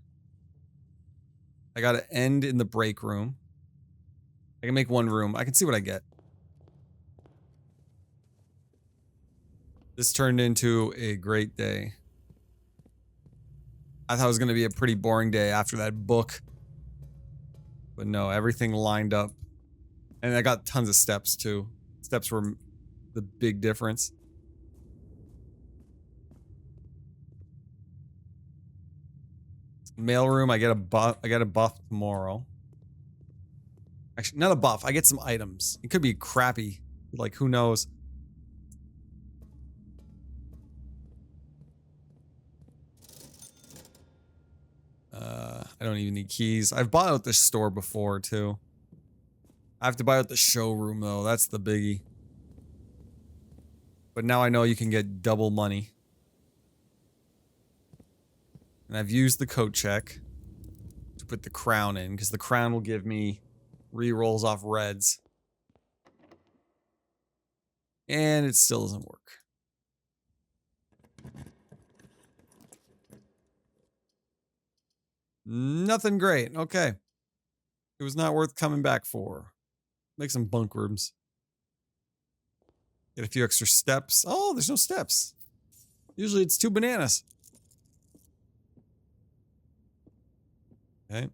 I gotta end in the break room. I can make 1 room. I can see what I get. This turned into a great day. I thought it was gonna be a pretty boring day after that book. But no, everything lined up. And I got tons of steps too. Steps were the big difference. Mailroom, I get a buff tomorrow. Actually, not a buff. I get some items. It could be crappy. Like, who knows? I don't even need keys. I've bought out the store before, too. I have to buy out the showroom, though. That's the biggie. But now I know you can get double money. And I've used the coat check to put the crown in, because the crown will give me re-rolls off reds. And it still doesn't work. Nothing great. Okay. It was not worth coming back for. Make some bunk rooms. Get a few extra steps. Oh, there's no steps. Usually it's 2 bananas. Okay.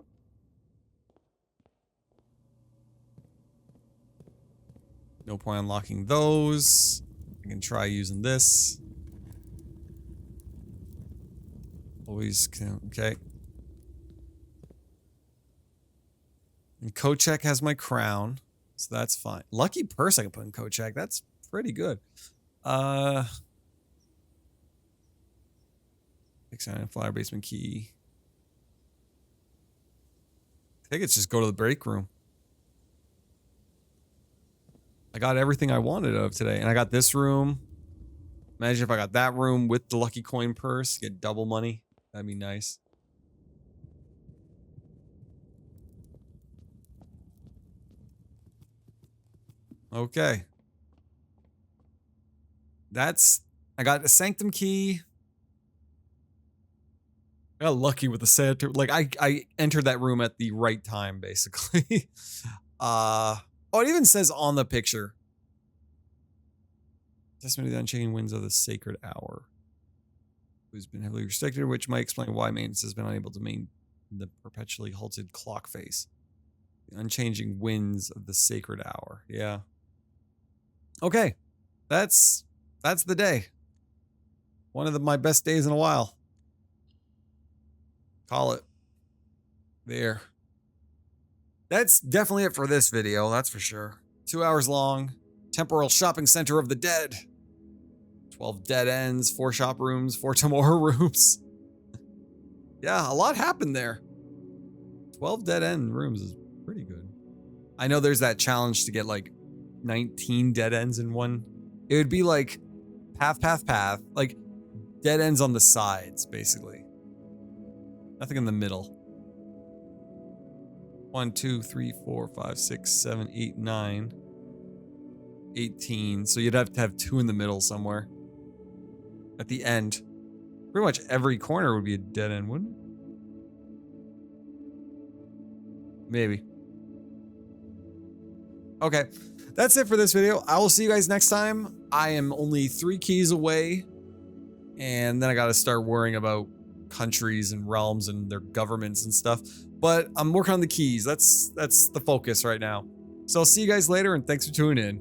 No point unlocking those. I can try using this. Always can, okay. And Kochek has my crown, so that's fine. Lucky purse I can put in Kochek. That's pretty good. Flyer basement key. I think it's just go to the break room. I got everything I wanted of today, and I got this room. Imagine if I got that room with the lucky coin purse, get double money. That'd be nice. Okay. I got a sanctum key. I got lucky with the center. Like I entered that room at the right time, basically. Oh, it even says on the picture. Testimony of the unchanging winds of the sacred hour. Who's been heavily restricted, which might explain why maintenance has been unable to maintain the perpetually halted clock face. The unchanging winds of the sacred hour. Yeah. Okay. That's the day. One of my best days in a while. Call it. There. That's definitely it for this video, that's for sure. 2 hours long. Temporal shopping center of the dead. 12 dead ends, 4 shop rooms, 4 tomorrow rooms. Yeah, a lot happened there. 12 dead end rooms is pretty good. I know there's that challenge to get like 19 dead ends in one. It would be like path, like dead ends on the sides, basically. Nothing in the middle. 1, 2, 3, 4, 5, 6, 7, 8, 9. 18. So you'd have to have 2 in the middle somewhere. At the end. Pretty much every corner would be a dead end, wouldn't it? Maybe. Okay. That's it for this video. I will see you guys next time. I am only 3 keys away. And then I gotta start worrying about countries and realms and their governments and stuff. But I'm working on the keys. That's the focus right now. So I'll see you guys later, and thanks for tuning in.